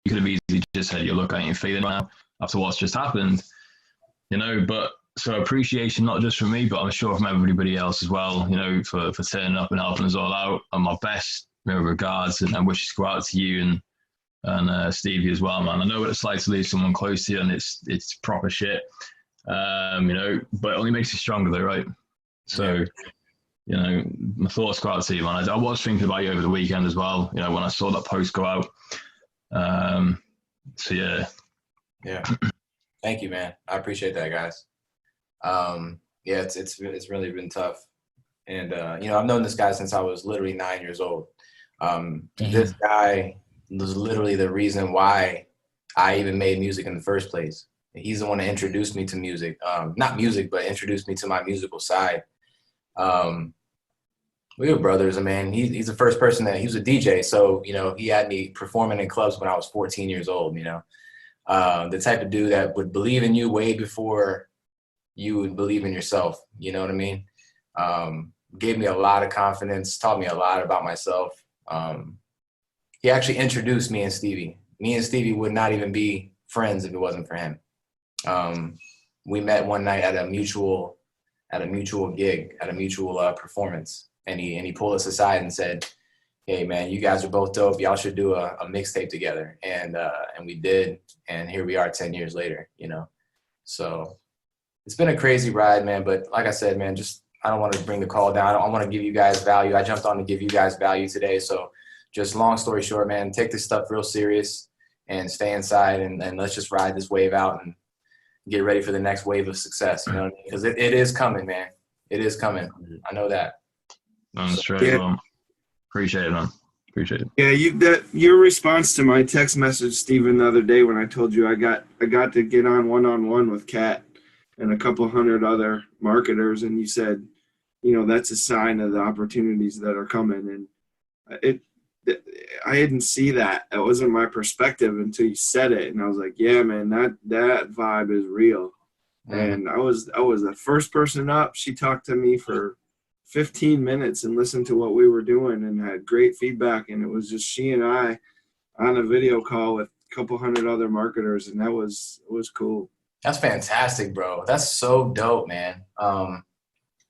could have easily just said, "You look how you're feeling now after what's just happened," you know. But so appreciation, not just from me, but I'm sure from everybody else as well, you know, for turning up and helping us all out. And my best, you know, regards and wishes go out to you and Stevie as well, man. I know what it's like to lose someone close to you, and it's proper shit, you know, but it only makes you stronger though, right? So, you know, my thoughts go out to you, man. I was thinking about you over the weekend as well, you know, when I saw that post go out. So yeah. Yeah. Thank you, man. I appreciate that, guys. Yeah, it's really been tough. And, you know, I've known this guy since I was literally 9 years old. This guy was literally the reason why I even made music in the first place. He's the one that introduced me to music. Not music, but introduced me to my musical side. We were brothers, and man, he's the first person he was a DJ. So, you know, he had me performing in clubs when I was 14 years old, you know, the type of dude that would believe in you way before you would believe in yourself. You know what I mean? Gave me a lot of confidence, taught me a lot about myself. He actually introduced me and Stevie. Me and Stevie would not even be friends if it wasn't for him. We met one night at a mutual gig, at a mutual performance. And he pulled us aside and said, "Hey man, you guys are both dope. Y'all should do a mixtape together." And we did. And here we are 10 years later, you know? So it's been a crazy ride, man. But like I said, man, I don't want to bring the call down. I want to give you guys value. I jumped on to give you guys value today. So just long story short, man, take this stuff real serious and stay inside and let's just ride this wave out and get ready for the next wave of success. You know what I mean? Because it is coming, man. It is coming. I know that. That's straight, man. Appreciate it, man. Appreciate it. Yeah, your response to my text message, Steven, the other day when I told you I got to get on one-on-one with Kat and a couple hundred other marketers, and you said, you know, that's a sign of the opportunities that are coming. And I didn't see that. That wasn't my perspective until you said it, and I was like, yeah, man, that vibe is real. And I was the first person up. She talked to me for 15 minutes and listened to what we were doing and had great feedback. And it was just she and I on a video call with a couple hundred other marketers. And it was cool. That's fantastic, bro. That's so dope, man.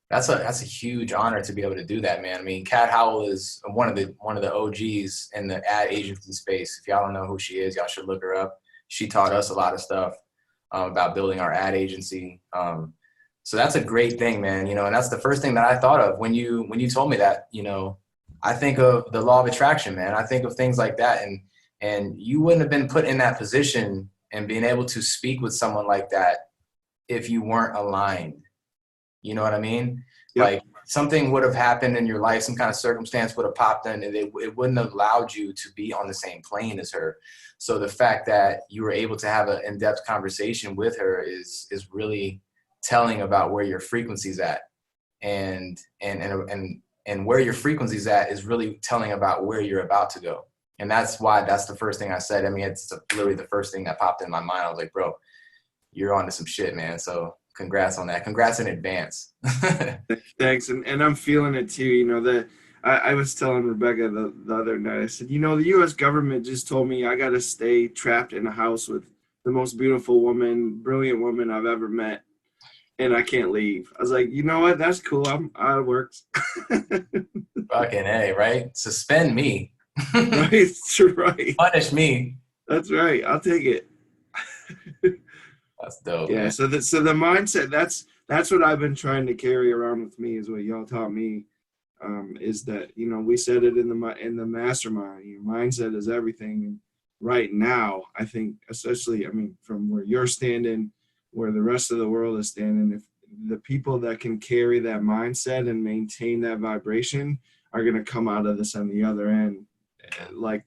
That's a huge honor to be able to do that, man. I mean, Kat Howell is one of the OGs in the ad agency space. If y'all don't know who she is, y'all should look her up. She taught us a lot of stuff about building our ad agency. So that's a great thing, man. You know, and that's the first thing that I thought of when you told me that. You know, I think of the law of attraction, man. I think of things like that, and you wouldn't have been put in that position and being able to speak with someone like that if you weren't aligned. You know what I mean? Yep. Like something would have happened in your life, some kind of circumstance would have popped in, and it wouldn't have allowed you to be on the same plane as her. So the fact that you were able to have an in-depth conversation with her is really telling about where your frequency's at, and where your frequency's at is really telling about where you're about to go. And that's the first thing I said. I mean, it's literally the first thing that popped in my mind. I was like, bro, you're onto some shit, man. So congrats on that. Congrats in advance. Thanks. And I'm feeling it too. You know, I was telling Rebecca the other night, I said, you know, the U.S. government just told me I got to stay trapped in a house with the most beautiful woman, brilliant woman I've ever met. And I can't leave. I was like, you know what? That's cool. It works. Fucking A, right? Suspend me. Right. That's right. Punish me. That's right. I'll take it. That's dope. Yeah. Man. So the mindset, that's what I've been trying to carry around with me, is what y'all taught me. Is that, you know, we said it in the mastermind. Your mindset is everything. And right now, I think, especially, I mean, from where you're standing, where the rest of the world is standing, if the people that can carry that mindset and maintain that vibration are going to come out of this on the other end like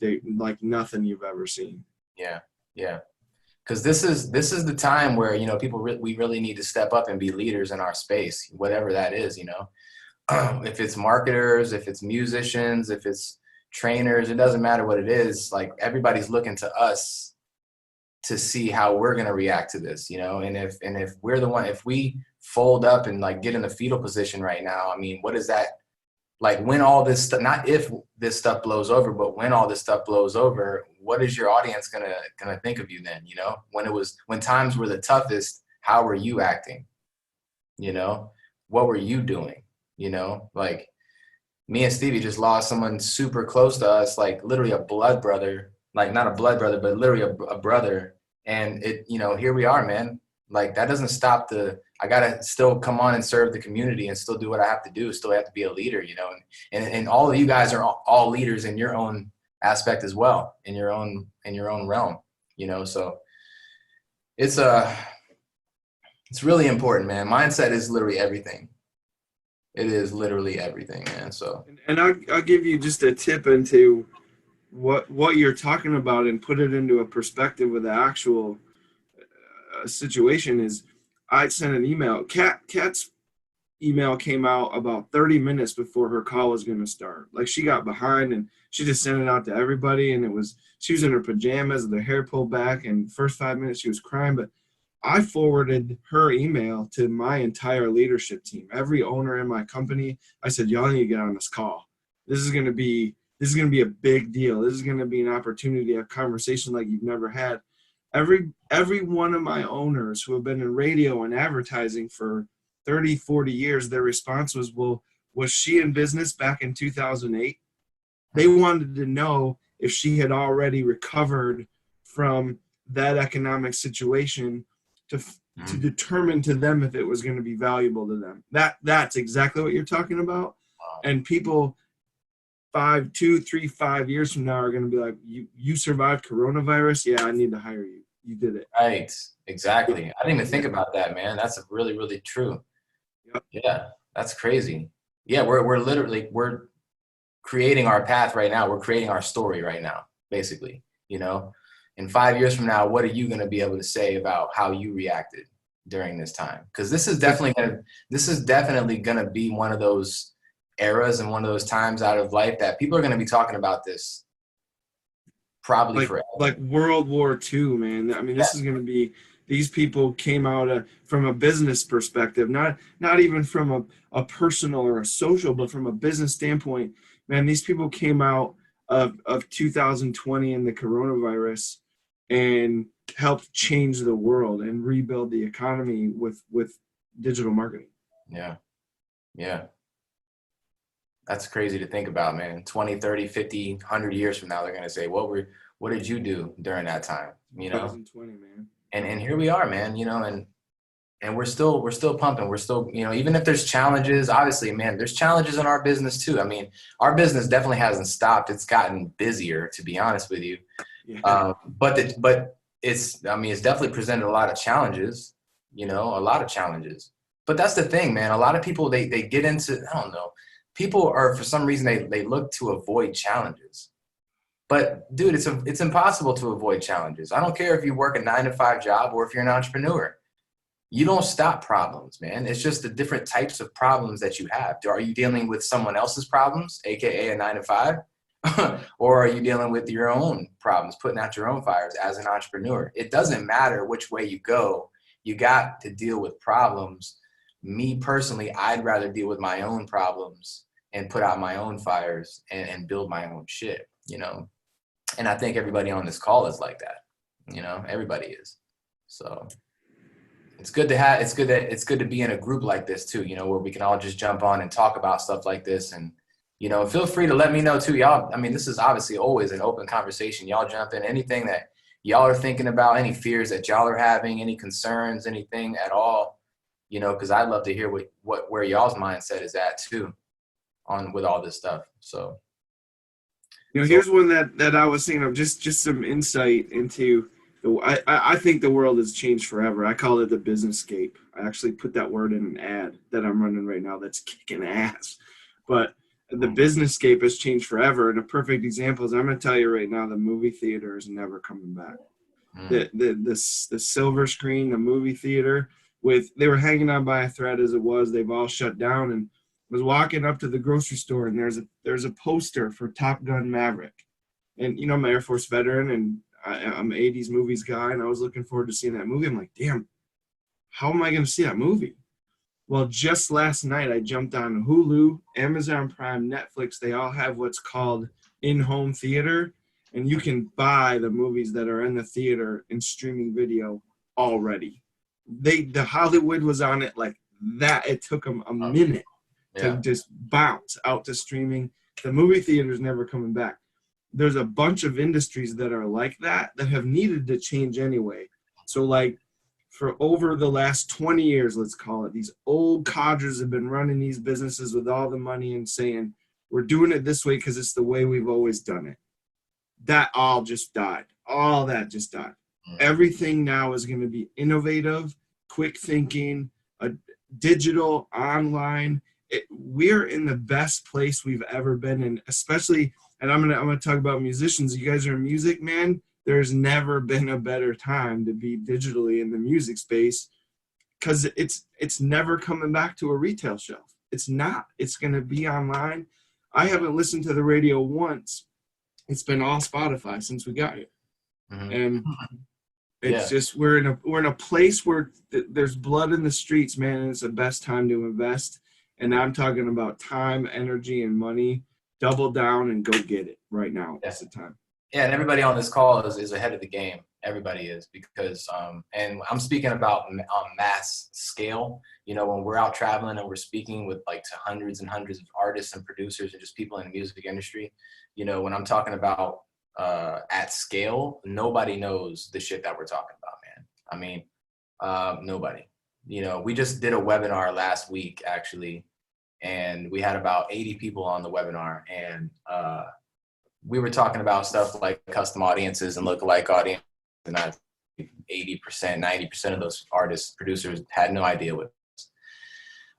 nothing you've ever seen. Yeah. Because this is the time where, you know, we really need to step up and be leaders in our space, whatever that is, you know. If it's marketers, if it's musicians, if it's trainers, it doesn't matter what it is. Like, everybody's looking to us to see how we're going to react to this, you know. And if we're the one, if we fold up and like get in the fetal position right now, I mean, what does that Like when all this stuff, not if this stuff blows over, but when all this stuff blows over, what is your audience gonna think of you then? You know, when times were the toughest, how were you acting? You know, what were you doing? You know, like me and Stevie just lost someone super close to us, like literally a blood brother, like not a blood brother, but literally a brother. And it, you know, here we are, man. Like that doesn't stop I gotta still come on and serve the community and still do what I have to do. Still have to be a leader, you know, and all of you guys are all leaders in your own aspect as well, in your own realm, you know. So it's really important, man. Mindset is literally everything. It is literally everything, man. So, and I'll give you just a tip into what you're talking about and put it into a perspective with the actual situation. Is I sent an email. Kat's email came out about 30 minutes before her call was going to start. Like she got behind and she just sent it out to everybody. And she was in her pajamas with her hair pulled back. And first 5 minutes she was crying, but I forwarded her email to my entire leadership team, every owner in my company. I said, y'all need to get on this call. This is going to be a big deal. This is going to be an opportunity to have conversation like you've never had. Every one of my owners who have been in radio and advertising for 30, 40 years, their response was, well, was she in business back in 2008? They wanted to know if she had already recovered from that economic situation to determine to them if it was going to be valuable to them. That's exactly what you're talking about. And people 5 years from now are going to be like, you survived coronavirus? Yeah, I need to hire you. You did it. Right. Exactly. I didn't even think about that, man. That's really, really true. Yep. Yeah, that's crazy. Yeah, we're creating our path right now. We're creating our story right now, basically, you know. In 5 years from now, what are you going to be able to say about how you reacted during this time? Because this is definitely going to be one of those eras and one of those times out of life that people are going to be talking about this probably forever. Like World War II, man. I mean, this is going to be, these people came out from a business perspective, not even from a personal or a social, but from a business standpoint. Man, these people came out of 2020 and the coronavirus and helped change the world and rebuild the economy with digital marketing. Yeah. That's crazy to think about, man. 20, 30, 50, 100 years from now, they're going to say, what did you do during that time? You know, 2020, man. And here we are, man, you know, and we're still pumping. We're still, you know, even if there's challenges, obviously, man, there's challenges in our business too. I mean, our business definitely hasn't stopped. It's gotten busier, to be honest with you. Yeah. But it's definitely presented a lot of challenges, you know, a lot of challenges. But that's the thing, man. A lot of people, they get into, I don't know, people are, for some reason, they look to avoid challenges. But dude, it's impossible to avoid challenges. I don't care if you work a 9-to-5 job or if you're an entrepreneur. You don't stop problems, man. It's just the different types of problems that you have. Are you dealing with someone else's problems, AKA a 9-to-5? Or are you dealing with your own problems, putting out your own fires as an entrepreneur? It doesn't matter which way you go. You got to deal with problems. Me personally, I'd rather deal with my own problems and put out my own fires and build my own shit, you know? And I think everybody on this call is like that, you know, everybody is. So it's good to be in a group like this too, you know, where we can all just jump on and talk about stuff like this. And, you know, feel free to let me know too, y'all. I mean, this is obviously always an open conversation. Y'all jump in, anything that y'all are thinking about, any fears that y'all are having, any concerns, anything at all, you know, because I'd love to hear where y'all's mindset is at too with all this stuff. So, you know, here's one that I was thinking of, just some insight into. I think the world has changed forever. I call it the business scape. I actually put that word in an ad that I'm running right now that's kicking ass. But the business scape has changed forever. And a perfect example is, I'm going to tell you right now, the movie theater is never coming back. The silver screen, the movie theater, they were hanging on by a thread as it was. They've all shut down. And was walking up to the grocery store, and there's a poster for Top Gun Maverick. And, you know, I'm an Air Force veteran, and I'm an 80s movies guy, and I was looking forward to seeing that movie. I'm like, damn, how am I going to see that movie? Well, just last night I jumped on Hulu, Amazon Prime, Netflix. They all have what's called in-home theater, and you can buy the movies that are in the theater in streaming video already. The Hollywood was on it like that. It took them a minute to just bounce out to streaming. The movie theater's never coming back. There's a bunch of industries that are like that have needed to change anyway. So like for over the last 20 years, let's call it, these old codgers have been running these businesses with all the money and saying, we're doing it this way because it's the way we've always done it. That all just died. All that just died. Everything now is going to be innovative, quick thinking, digital, online. We're in the best place we've ever been in, especially, and I'm gonna talk about musicians. You guys are in music, man. There's never been a better time to be digitally in the music space because it's never coming back to a retail shelf. It's not. It's gonna be online. I haven't listened to the radio once. It's been all Spotify since we got here, and it's just we're in a place where there's blood in the streets, man. And it's the best time to invest. And I'm talking about time, energy, and money. Double down and go get it right now. That's the time. Yeah, and everybody on this call is ahead of the game. Everybody is, because and I'm speaking about on mass scale. You know, when we're out traveling and we're speaking with like to hundreds and hundreds of artists and producers and just people in the music industry. You know, when I'm talking about at scale, nobody knows the shit that we're talking about, man. I mean, nobody. You know, we just did a webinar last week, actually, and we had about 80 people on the webinar, and we were talking about stuff like custom audiences and lookalike audiences, and 80%, 90% of those artists, producers had no idea what it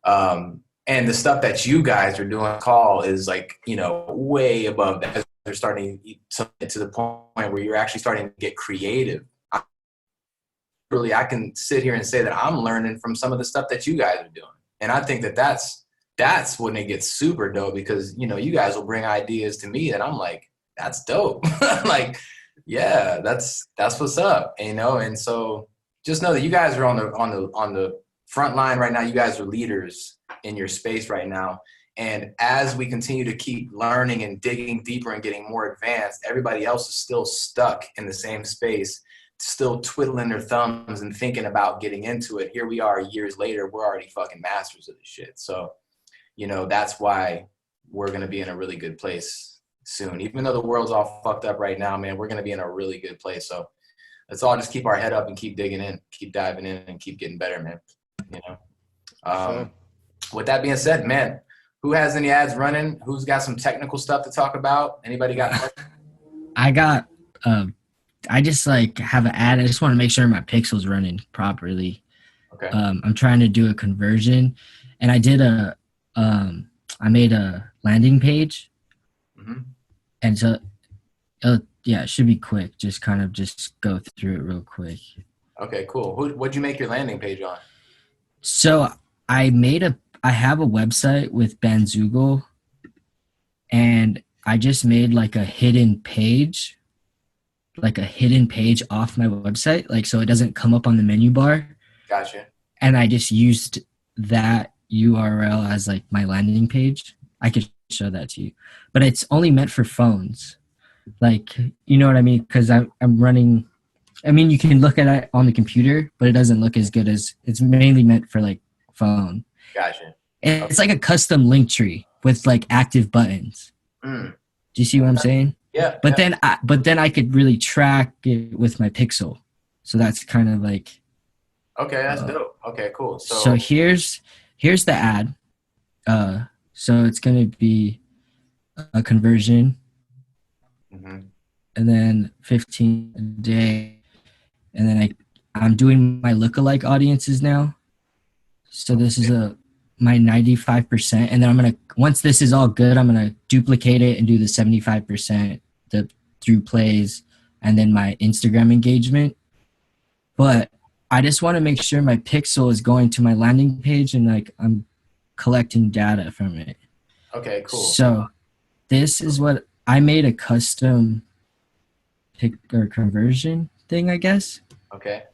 was. And the stuff that you guys are doing on call is like, you know, way above that. They're starting to get to the point where you're actually starting to get creative. Really, I can sit here and say that I'm learning from some of the stuff that you guys are doing. And I think that that's when it gets super dope, because, you know, you guys will bring ideas to me and I'm like, that's dope. Like, yeah, that's what's up, you know? And so just know that you guys are on the front line right now. You guys are leaders in your space right now. And as we continue to keep learning and digging deeper and getting more advanced, everybody else is still stuck in the same space, still twiddling their thumbs and thinking about getting into it. Here we are years later, we're already fucking masters of this shit. So, you know, that's why we're going to be in a really good place soon. Even though the world's all fucked up right now, man, we're going to be in a really good place. So let's all just keep our head up and keep digging in, keep diving in, and keep getting better, man. You know? With that being said, man, who has any ads running? Who's got some technical stuff to talk about? Anybody got? I just like have an ad. I just want to make sure my pixel's running properly. Okay. I'm trying to do a conversion, and I did I made a landing page, and so, yeah, it should be quick. Just kind of just go through it real quick. Okay, cool. What'd you make your landing page on? So I have a website with Bandzoogle, and I just made like a hidden page off my website, like so it doesn't come up on the menu bar. Gotcha. And I just used that URL as like my landing page. I could show that to you, but it's only meant for phones. Like, you know what I mean? Because I'm running. I mean, you can look at it on the computer, but it doesn't look as good as it's mainly meant for like phone. Gotcha. And it's like a custom link tree with like active buttons. Do you see what I'm saying? Yeah. But then I could really track it with my pixel. So that's kind of like. Okay, that's dope. Okay, cool. So here's the ad. So it's gonna be a conversion, and then 15 a day, and then I'm doing my lookalike audiences now. So this is my 95%, and then once this is all good, I'm gonna duplicate it and do the 75% through plays, and then my Instagram engagement. But I just want to make sure my pixel is going to my landing page and like I'm collecting data from it. Okay, cool. So this is what I made, a custom pick or conversion thing, I guess. Okay.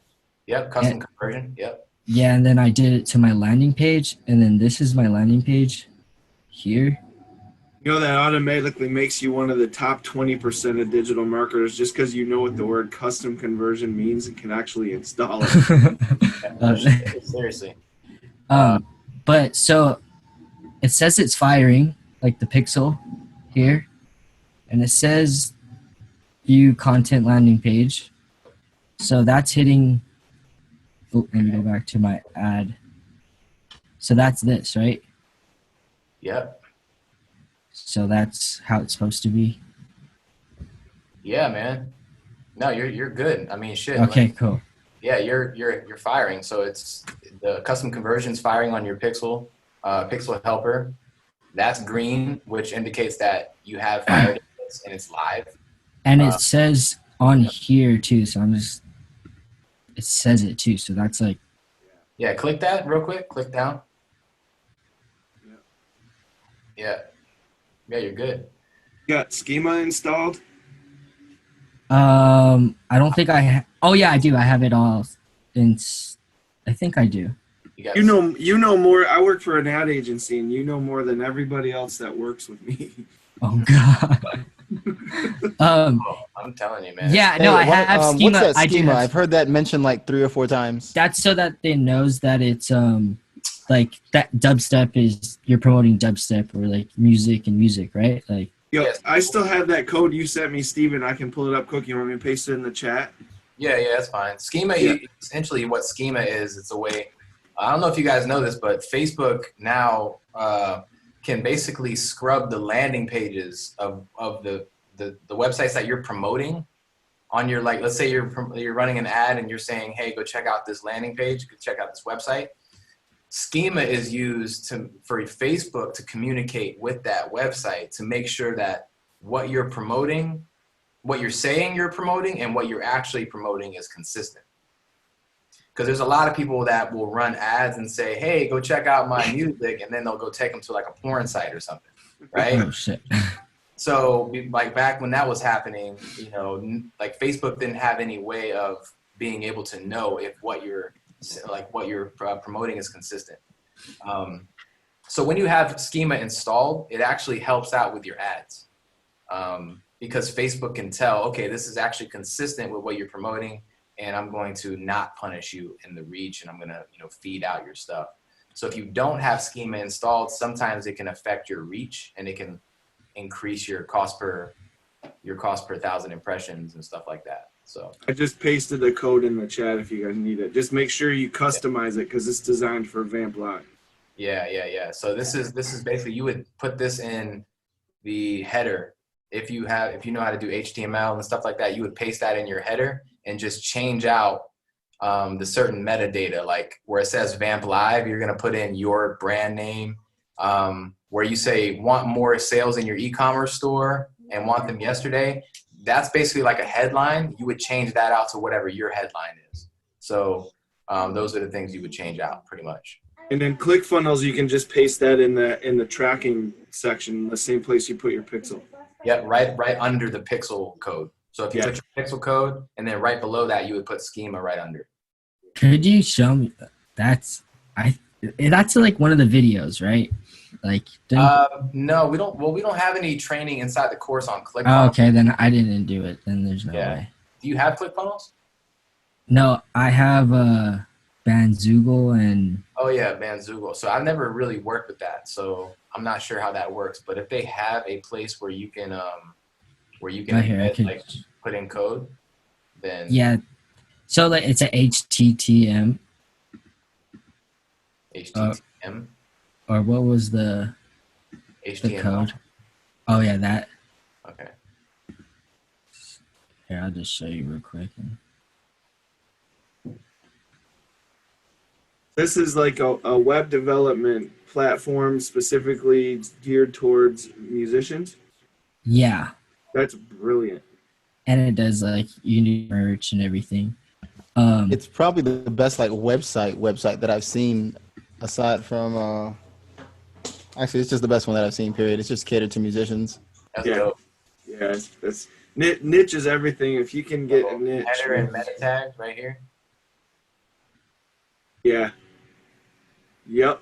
Yep. Custom conversion. Yep. Yeah, and then I did it to my landing page, and then this is my landing page here. You know that automatically makes you one of the top 20% of digital marketers just because you know what the word custom conversion means and can actually install it. Yeah, seriously. But so it says it's firing, like the pixel here, and it says view content landing page. So that's hitting. Oh, let me go back to my ad. So that's this, right? Yep. So that's how it's supposed to be. Yeah, man. No, you're good. I mean, shit. Okay, Like, cool. yeah, you're firing. So it's the custom conversions firing on your pixel helper. That's green, which indicates that you have fired it and it's live. And it says on here too. So it says it too. So that's like. Yeah, click that real quick. Click down. Yeah. Yeah, you're good. You got schema installed? I don't think oh yeah, I do. I have it all. I think I do. You know more. I work for an ad agency, and you know more than everybody else that works with me. Oh God. I'm telling you, man. Yeah, no, I have schema. What's that schema? I've heard that mentioned like 3 or 4 times. That's so that they knows that it's like that dubstep is you're promoting dubstep or like music, right? Like. Yo, Yes. I still have that code you sent me, Steven. I can pull it up quick. You want me to paste it in the chat? Yeah, that's fine. Schema, Yeah. essentially what schema is, it's a way, I don't know if you guys know this, but Facebook now can basically scrub the landing pages of the websites that you're promoting on your, like, let's say you're running an ad and you're saying, hey, go check out this landing page, go check out this website. Schema is used for Facebook to communicate with that website to make sure that what you're promoting, what you're saying you're promoting, and what you're actually promoting is consistent. Because there's a lot of people that will run ads and say, hey, go check out my music, and then they'll go take them to like a porn site or something, right? Oh shit. So like back when that was happening, like Facebook didn't have any way of being able to know if what you're promoting is consistent. So when you have schema installed, it actually helps out with your ads because Facebook can tell, okay, this is actually consistent with what you're promoting, and I'm going to not punish you in the reach, and I'm going to feed out your stuff. So if you don't have schema installed, sometimes it can affect your reach, and it can increase your cost per 1,000 impressions and stuff like that. So I just pasted the code in the chat if you guys need it. Just make sure you customize it because it's designed for Vamp Live. Yeah. So this is basically, you would put this in the header. If you know how to do HTML and stuff like that, you would paste that in your header and just change out the certain metadata, like where it says Vamp Live, you're gonna put in your brand name. Where you say want more sales in your e-commerce store and want them yesterday. That's basically like a headline. You would change that out to whatever your headline is. So those are the things you would change out pretty much. And then ClickFunnels, you can just paste that in the tracking section, the same place you put your pixel. Yep, right under the pixel code. So if you put your pixel code and then right below that, you would put schema right under. Could you show me? That's like one of the videos, right? Like no, we don't. Well, we don't have any training inside the course on ClickFunnels. Oh, okay, then I didn't do it. Then there's no way. Do you have ClickFunnels? No, I have Bandzoogle and. Oh yeah, Bandzoogle. So I've never really worked with that, so I'm not sure how that works. But if they have a place where you can put in code, then yeah. So like it's a HTTM. HTTM. Or what was the code? Oh yeah, that. Okay. Here, I'll just show you real quick. This is like a web development platform specifically geared towards musicians. Yeah. That's brilliant. And it does like unique merch and everything. It's probably the best like website that I've seen, aside from. Actually, it's just the best one that I've seen. Period. It's just catered to musicians. That's dope. Yeah, that's niche is everything. If you can get a niche. Header and meta tags right here. Yeah. Yep.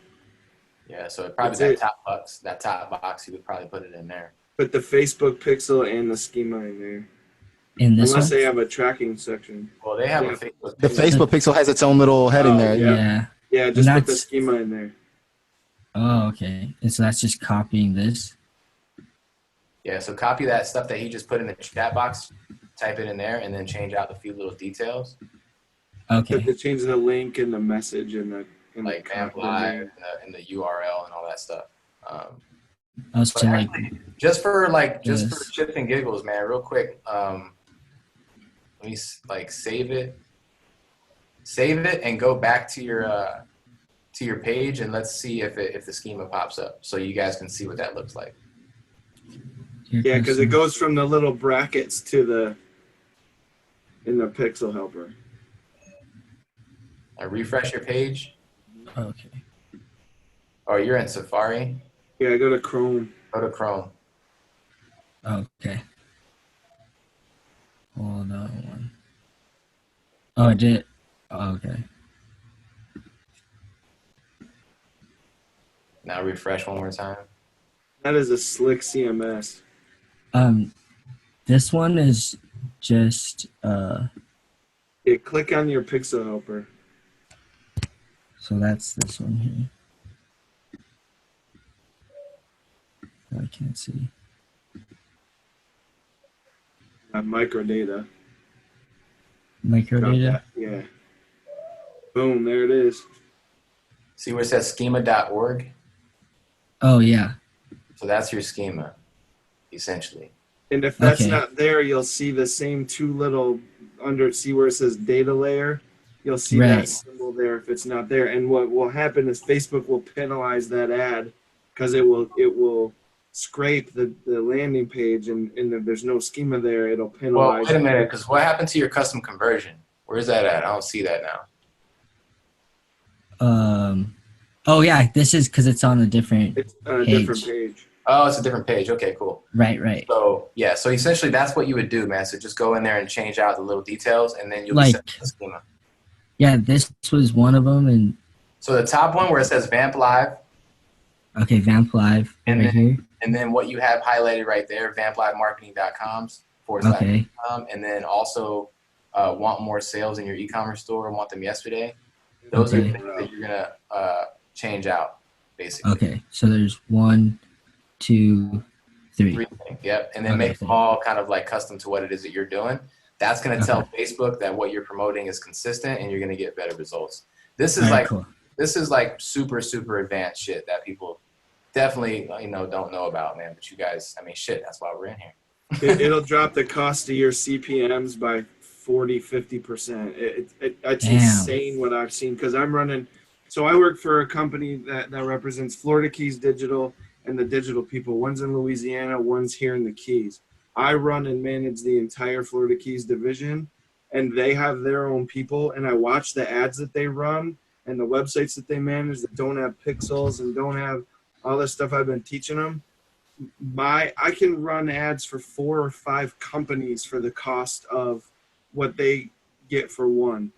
Yeah, so it probably That's that top box, you would probably put it in there. Put the Facebook pixel and the schema in there. In this Unless one? they have a tracking section. Well, they have Yeah. a Facebook The pixel. Facebook pixel has its own little heading there. yeah. Yeah. Yeah, And just put the that's- schema in there. Oh, okay. And so that's just copying this. Yeah, so copy that stuff that he just put in the chat box, type it in there, and then change out the few little details. Okay. To change the link and the message and the Like Vamp Live and the URL and all that stuff. Also, like, just for Yes. shits and giggles, man, real quick. Let me save it and go back to your page, and let's see if the schema pops up, so you guys can see what that looks like. Yeah, because it goes from the little brackets to in the pixel helper. Refresh your page. Okay. Oh, you're in Safari. Yeah, go to Chrome. Go to Chrome. Okay. Hold on one. Oh, I did. Oh, okay. Now refresh one more time. That is a slick CMS. This one is just Yeah, click on your pixel helper. so that's this one here. I can't see. Microdata. Microdata. Yeah. Boom, there it is. See where it says schema.org? Oh yeah. So that's your schema, essentially. And if that's Okay. not there, you'll see the same two little see where it says data layer. You'll see Right. that symbol there if it's not there. And what will happen is Facebook will penalize that ad because it will scrape the landing page, and if there's no schema there, it'll Well, penalize. wait a minute, because what happened to your custom conversion? Where's that at? I don't see that now. Oh yeah, this is because it's on a different. It's on a page. different page. Oh, it's a different page. Okay, cool. Right. So yeah, so essentially that's what you would do, man. So just go in there and change out the little details, and then you'll Like- be set to the schema. Yeah, this was one of them, and So the top one where it says Vamp Live, okay, Vamp Live And right then- here. and then what you have highlighted right there, vamplivemarketing.com's / Okay. and then also want more sales in your e-commerce store and want them yesterday. Those are Okay. things that you're gonna change out, basically. Okay, so there's 1, 2, 3. 3 things, yep. And then Okay, make them all kind of like custom to what it is that you're doing. That's going to tell Okay. Facebook that what you're promoting is consistent and you're going to get better results. This is All right, like cool. this is like super advanced shit that people definitely don't know about, man. But you guys, I mean, shit, that's why we're in here. It'll drop the cost of your CPMs by 40-50%. It's Damn. insane what I've seen, because I'm running. So I work for a company that represents Florida Keys Digital and the digital people. One's in Louisiana, one's here in the Keys. I run and manage the entire Florida Keys division, and they have their own people, and I watch the ads that they run and the websites that they manage that don't have pixels and don't have all this stuff I've been teaching them. I can run ads for 4 or 5 companies for the cost of what they get for one,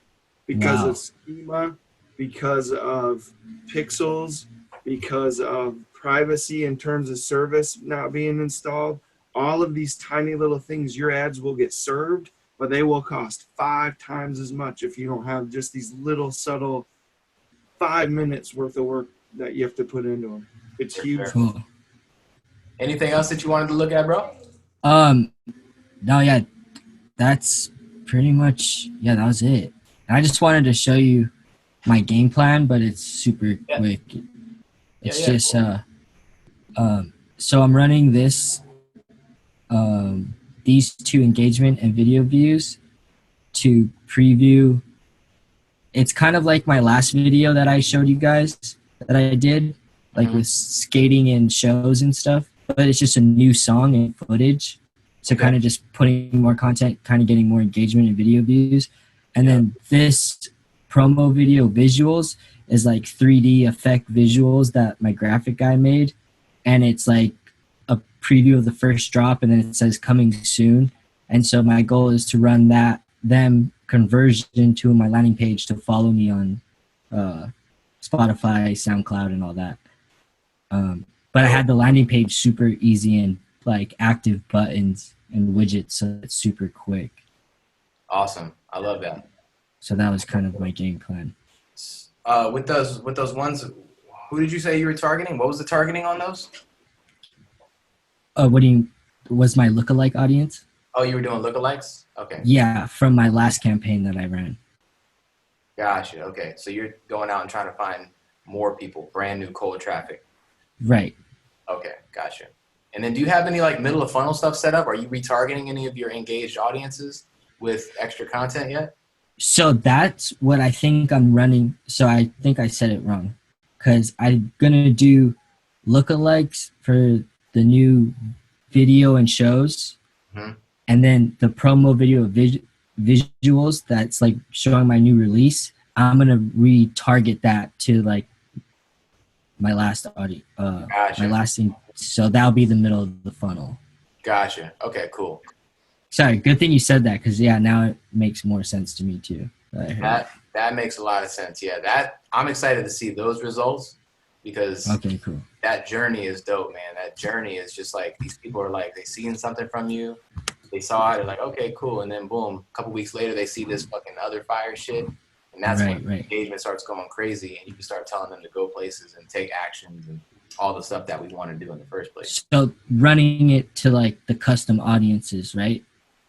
because Wow. of schema, because of pixels, because of privacy in terms of service not being installed. All of these tiny little things, your ads will get served, but they will cost 5 times as much if you don't have just these little subtle 5 minutes worth of work that you have to put into them. It's For huge. sure. Cool. Anything else that you wanted to look at, bro? No, yeah, that's pretty much, yeah, that was it. I just wanted to show you my game plan, but it's super Yeah. quick. It's Yeah, just, so I'm running this, these 2 engagement and video views to preview. It's kind of like my last video that I showed you guys that I did, like with skating and shows and stuff, but it's just a new song and footage. So kind of just putting more content, kind of getting more engagement and video views. And then this promo video visuals is like 3D effect visuals that my graphic guy made. And it's like a preview of the first drop, and then it says coming soon. And so my goal is to run them conversion to my landing page to follow me on Spotify, SoundCloud, and all that. But I had the landing page super easy and like active buttons and widgets, so it's super quick. Awesome. I love that. So that was kind of my game plan. With those ones, who did you say you were targeting? What was the targeting on those? Was my lookalike audience? Oh, you were doing lookalikes? Okay. Yeah, from my last campaign that I ran. Gotcha. Okay. So you're going out and trying to find more people, brand new cold traffic. Right. Okay. Gotcha. And then do you have any like middle of funnel stuff set up? Are you retargeting any of your engaged audiences with extra content yet? So that's what I think I'm running. So I think I said it wrong because I'm going to do lookalikes for the new video and shows. Mm-hmm. And then the promo video visuals that's like showing my new release. I'm going to retarget that to like my last audio, Gotcha. my last thing. So that'll be the middle of the funnel. Gotcha. Okay, cool. Sorry, good thing you said that because now it makes more sense to me too. That makes a lot of sense. Yeah, I'm excited to see those results because okay, cool. That journey is dope, man. That journey is just like these people are like they seen something from you, they saw it, they're like, okay, cool, and then boom, a couple weeks later they see this fucking other fire shit, and that's when engagement starts going crazy, and you can start telling them to go places and take actions and all the stuff that we want to do in the first place. So running it to like the custom audiences, right?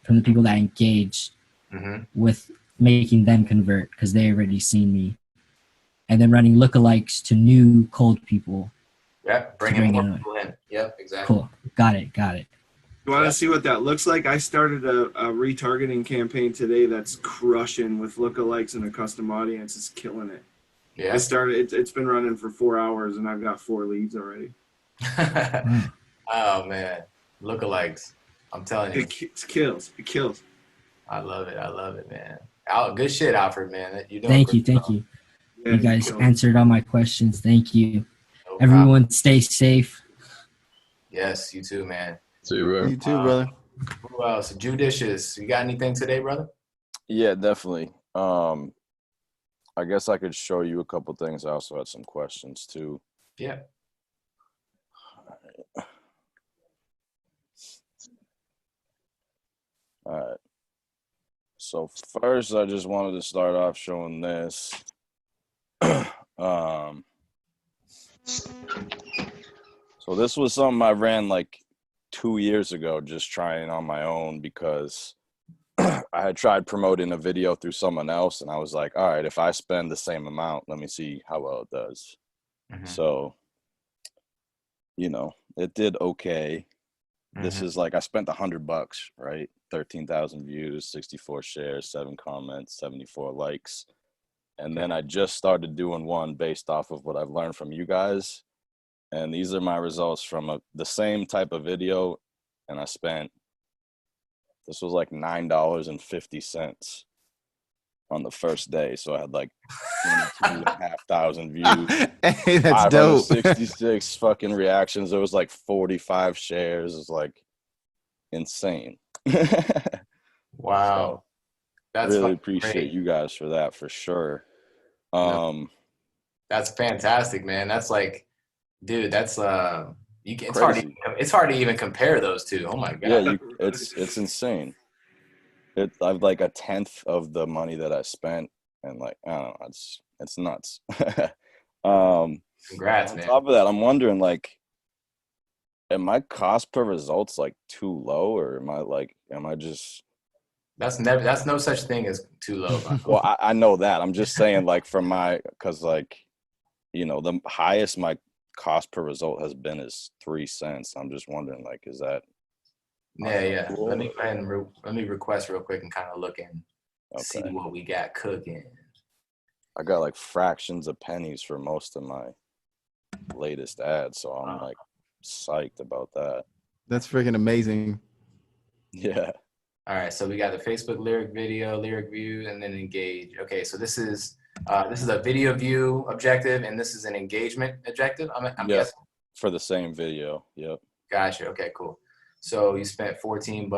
From the people that engage with making them convert because they already seen me. And then running lookalikes to new cold people. Yep, bringing more people in. Yep, exactly. Cool. Got it. You want to see what that looks like? I started a retargeting campaign today that's crushing with lookalikes and a custom audience. It's killing it. Yeah. It's been running for 4 hours and I've got 4 leads already. Oh, man. Lookalikes. I'm telling you. It kills. I love it, man. Good shit, Alfred, man. You're doing Thank you. Yeah, you guys answered all my questions. Thank you. No Everyone problem. Stay safe. Yes, you too, man. You too, brother. Who else? Judicious. You got anything today, brother? Yeah, definitely. I guess I could show you a couple things. I also had some questions too. Yeah. All right. So first, I just wanted to start off showing this. So this was something I ran like 2 years ago, just trying on my own because I had tried promoting a video through someone else, and I was like, all right, if I spend the same amount, let me see how well it does. So, it did okay. This is like I spent $100, right? 13,000 views, 64 shares, 7 comments, 74 likes. And then I just started doing one based off of what I've learned from you guys. And these are my results from the same type of video. And I spent, this was like $9.50 on the first day. So I had like 22,500 views. Hey, that's dope. 566 fucking reactions. There was like 45 shares. It was like insane. Wow. So, that's really appreciate great. You guys for that for sure. That's fantastic, man. That's like, dude, that's it's hard to even compare those two. Oh my god. Yeah, it's insane. I've like 1/10 of the money that I spent, and like I don't know, it's nuts. Congrats, man. On top of that, I'm wondering like, am my cost per results like too low, or am I just? That's no such thing as too low. Well, I know that. I'm just saying like because like, the highest my cost per result has been is 3 cents. I'm just wondering like, is that? Yeah. Cool? Let me go ahead and let me request real quick and kind of look and see what we got cooking. I got like fractions of pennies for most of my latest ads, so I'm like psyched about that. That's freaking amazing. Yeah. All right, so we got the Facebook lyric video, lyric view, and then engage. Okay, so this is a video view objective, and this is an engagement objective. I'm guessing for the same video. Yep. Gotcha. Okay, cool. So you spent $14.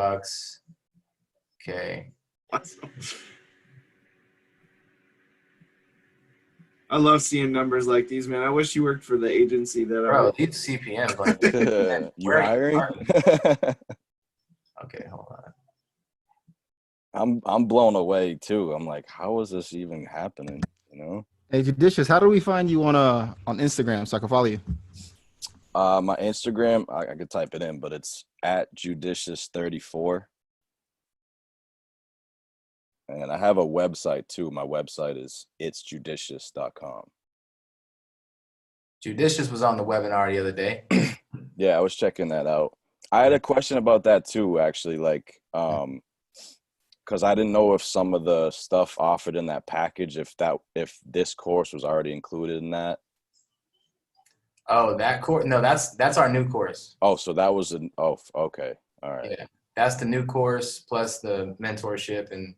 Okay. I I love seeing numbers like these, man. I wish you worked for the agency that I Bro, work. these CPMs like You where are hiring? Okay, hold on. I'm blown away too. I'm like, how is this even happening? You know? Hey, Judicious, how do we find you on Instagram so I can follow you? My Instagram, I could type it in, but it's at judicious34. And I have a website too. My website is itsjudicious.com. Judicious was on the webinar the other day. Yeah, I was checking that out. I had a question about that too, actually, like, because I didn't know if some of the stuff offered in that package, if this course was already included in that. Oh, that course? No, that's our new course. Oh, so that was okay, all right. Yeah, that's the new course plus the mentorship and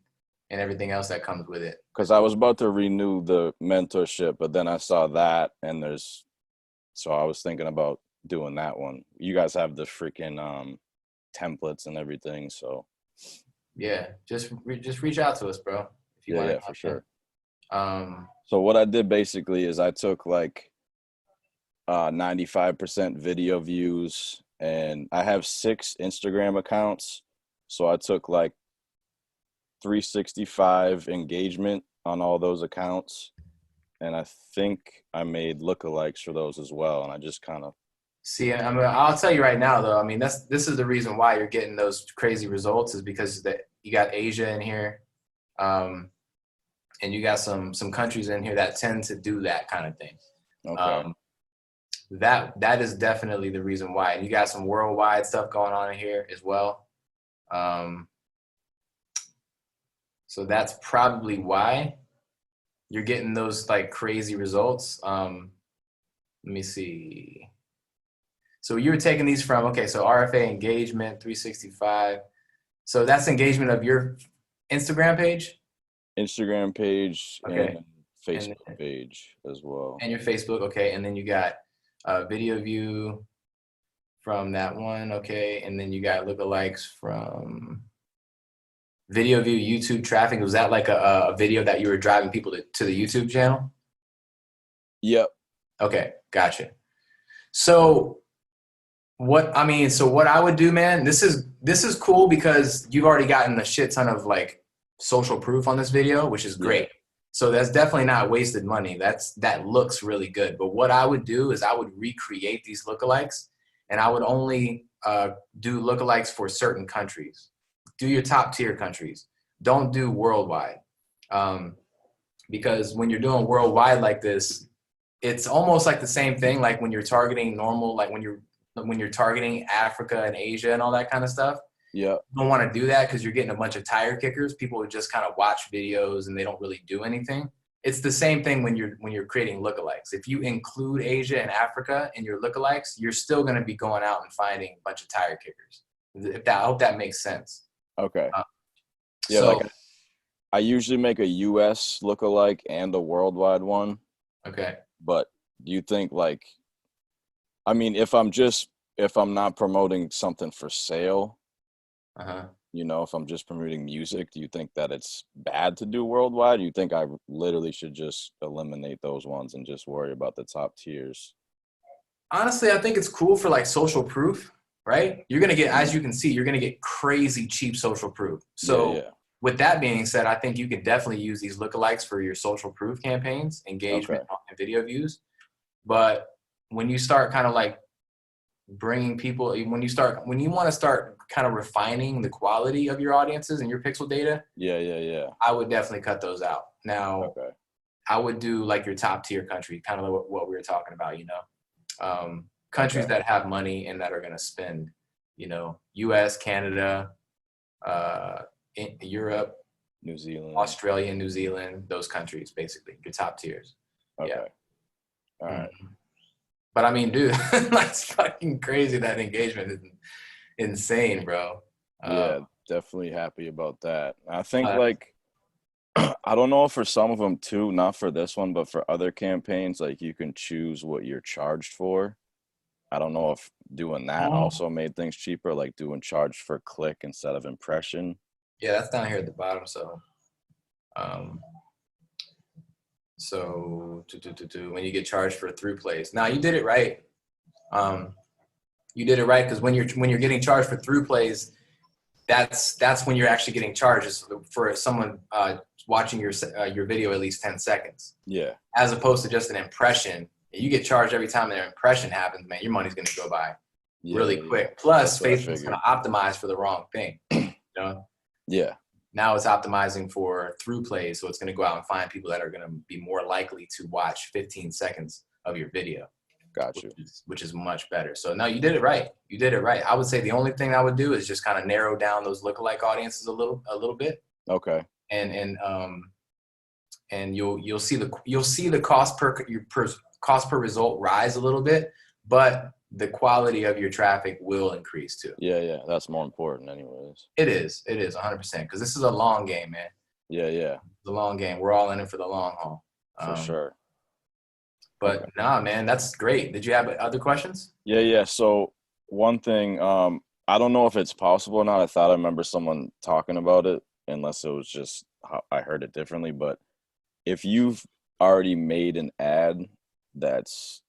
everything else that comes with it. Because I was about to renew the mentorship, but then I saw that, and so I was thinking about doing that one. You guys have the freaking templates and everything, so yeah, just reach out to us, bro. If you want. Yeah, for sure. So what I did basically is I took like 95% video views, and I have 6 Instagram accounts, so I took like 365 engagement on all those accounts, and I think I made lookalikes for those as well, and I just kind of see. I mean, I'll tell you right now, though. I mean, this is the reason why you're getting those crazy results is because you got Asia in here, and you got some countries in here that tend to do that kind of thing. okay. That is definitely the reason why. And you got some worldwide stuff going on in here as well. So that's probably why you're getting those like crazy results. Let me see. So you were taking these from, okay, so RFA engagement 365. So that's engagement of your Instagram page? Instagram page, Okay. And Facebook page as well. And your Facebook, okay. And then you got video view from that one, okay. And then you got lookalikes from video view, YouTube traffic. Was that like a video that you were driving people to the YouTube channel? Yep. Okay, gotcha. So what I would do, man, this is cool because you've already gotten a shit ton of like social proof on this video, which is great. Yeah. So that's definitely not wasted money. That looks really good. But what I would do is I would recreate these lookalikes, and I would only do lookalikes for certain countries. Do your top tier countries. Don't do worldwide. Because when you're doing worldwide like this, it's almost like the same thing. Like when you're targeting normal, like when you're targeting Africa and Asia and all that kind of stuff. Yeah. You don't want to do that because you're getting a bunch of tire kickers. People would just kind of watch videos and they don't really do anything. It's the same thing when you're creating lookalikes. If you include Asia and Africa in your lookalikes, you're still going to be going out and finding a bunch of tire kickers. I hope that makes sense. Okay. Yeah, so, like I usually make a US lookalike and a worldwide one. Okay. But do you think like, I mean, if I'm not promoting something for sale, you know, if I'm just promoting music, do you think that it's bad to do worldwide? Do you think I literally should just eliminate those ones and just worry about the top tiers? Honestly, I think it's cool for like social proof, right? You're going to get, as you can see, you're going to get crazy cheap social proof. So with that being said, I think you can definitely use these lookalikes for your social proof campaigns, engagement, and video views. But when you start kind of like bringing people, when you want to start kind of refining the quality of your audiences and your pixel data, I would definitely cut those out. Now, I would do like your top tier country, kind of what we were talking about, you know, countries that have money and that are going to spend, you know, US, Canada, Europe, New Zealand, Australia, New Zealand, those countries, basically your top tiers. Okay. Yeah. All right. But I mean, dude, that's fucking crazy. That engagement is insane, bro. Yeah, definitely happy about that. I think like, I don't know if for some of them too, not for this one, but for other campaigns, like you can choose what you're charged for. I don't know if doing that also made things cheaper, like doing charge for click instead of impression. Yeah, that's down here at the bottom. So when you get charged for through plays. Now you did it right. You did it right because when you're getting charged for through plays, that's when you're actually getting charged for someone watching your video at least 10 seconds. Yeah. As opposed to just an impression. You get charged every time an impression happens, man. Your money's gonna go by really quick. Plus, Facebook's gonna optimize for the wrong thing. You know? Yeah. Now it's optimizing for through plays, so it's gonna go out and find people that are gonna be more likely to watch 15 seconds of your video. Got you. Which is much better. So no, you did it right. You did it right. I would say the only thing I would do is just kind of narrow down those lookalike audiences a little bit. Okay. And you'll see the cost per result rise a little bit, but the quality of your traffic will increase too. Yeah, that's more important anyways. It is 100% because this is a long game, man. Yeah. It's a long game. We're all in it for the long haul. For sure. But nah, man, that's great. Did you have other questions? Yeah. So one thing, I don't know if it's possible or not. I thought I remember someone talking about it, unless it was just how I heard it differently. But if you've already made an ad that's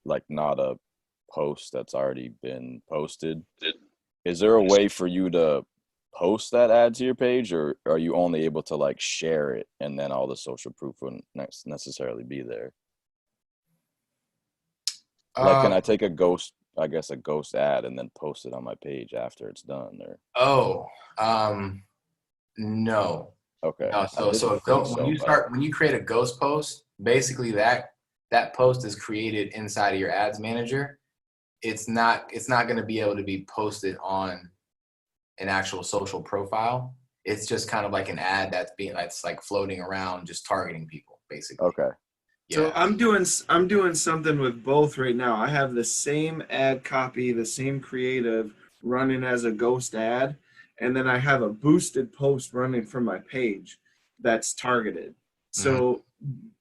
like not a post that's already been posted, is there a way for you to post that ad to your page, or are you only able to like share it and then all the social proof wouldn't necessarily be there? Like, can I take a ghost ad and then post it on my page after it's done? Or No. Okay. No, when you create a ghost post, basically that post is created inside of your ads manager. It's not going to be able to be posted on an actual social profile. It's just kind of like an ad that's like floating around, just targeting people, basically. Okay. Yeah. So I'm doing something with both right now. I have the same ad copy, the same creative running as a ghost ad, and then I have a boosted post running from my page that's targeted. So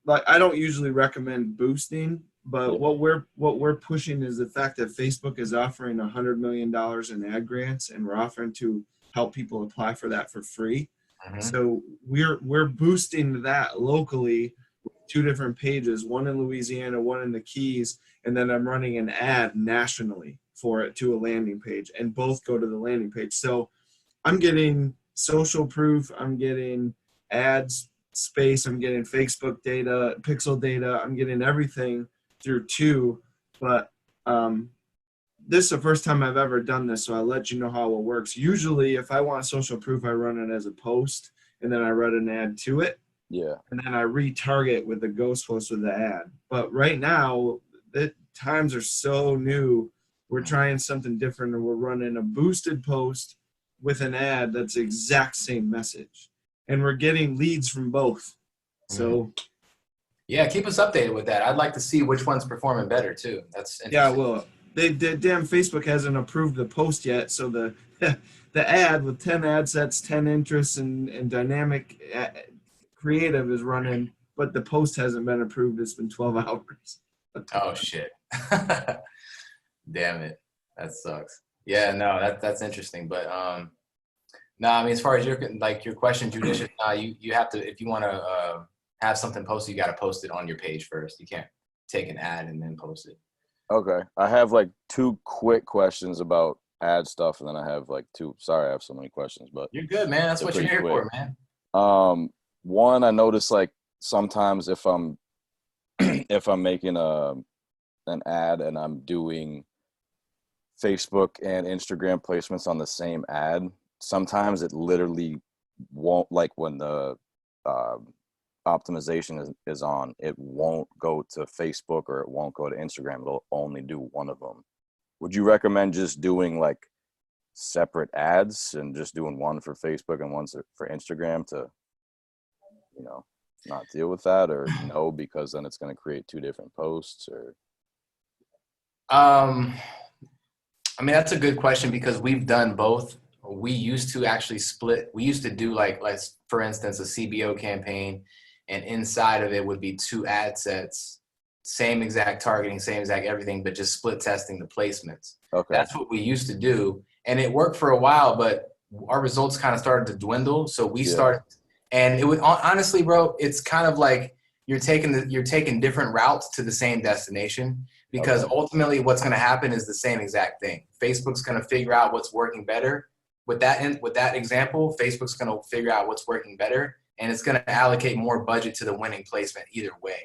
like I don't usually recommend boosting, but what we're pushing is the fact that Facebook is offering $100 million in ad grants, and we're offering to help people apply for that for free. So we're boosting that locally. 2 different pages, one in Louisiana, one in the Keys, and then I'm running an ad nationally for it to a landing page, and both go to the landing page. So I'm getting social proof, I'm getting ads space, I'm getting Facebook data, pixel data, I'm getting everything through 2, but this is the first time I've ever done this, so I'll let you know how it works. Usually if I want social proof, I run it as a post, and then I run an ad to it. Yeah. And then I retarget with the ghost post with the ad. But right now, the times are so new. We're trying something different, and we're running a boosted post with an ad that's the exact same message. And we're getting leads from both. So yeah, keep us updated with that. I'd like to see which one's performing better too. That's interesting. Yeah, well, damn Facebook hasn't approved the post yet, so the ad with 10 ad sets, 10 interests, and dynamic creative is running, but the post hasn't been approved. It's been 12 hours. Oh shit. Damn it. That sucks. Yeah, no, that's interesting. But no, I mean, as far as your question, judicious, you have to, if you want to have something posted, you got to post it on your page first. You can't take an ad and then post it. Okay. I have like 2 quick questions about ad stuff, and then I have like 2. Sorry, I have so many questions, but you're good, man. That's what you're here for, man. One, I notice like sometimes if I'm making an ad and I'm doing Facebook and Instagram placements on the same ad, sometimes it literally won't, like when the optimization is on, it won't go to Facebook or it won't go to Instagram. It'll only do one of them. Would you recommend just doing like separate ads and just doing one for Facebook and one for Instagram to, not deal with that, or no, because then it's going to create 2 different posts? Or I mean, that's a good question because we've done both. We used to actually split. We used to do like for instance, a CBO campaign, and inside of it would be 2 ad sets, same exact targeting, same exact everything, but just split testing the placements. Okay. That's what we used to do. And it worked for a while, but our results kind of started to dwindle. So we started, and it would honestly, bro, it's kind of like you're taking different routes to the same destination, because ultimately what's going to happen is the same exact thing. Facebook's going to figure out what's working better. With that example, Facebook's going to figure out what's working better, and it's going to allocate more budget to the winning placement either way,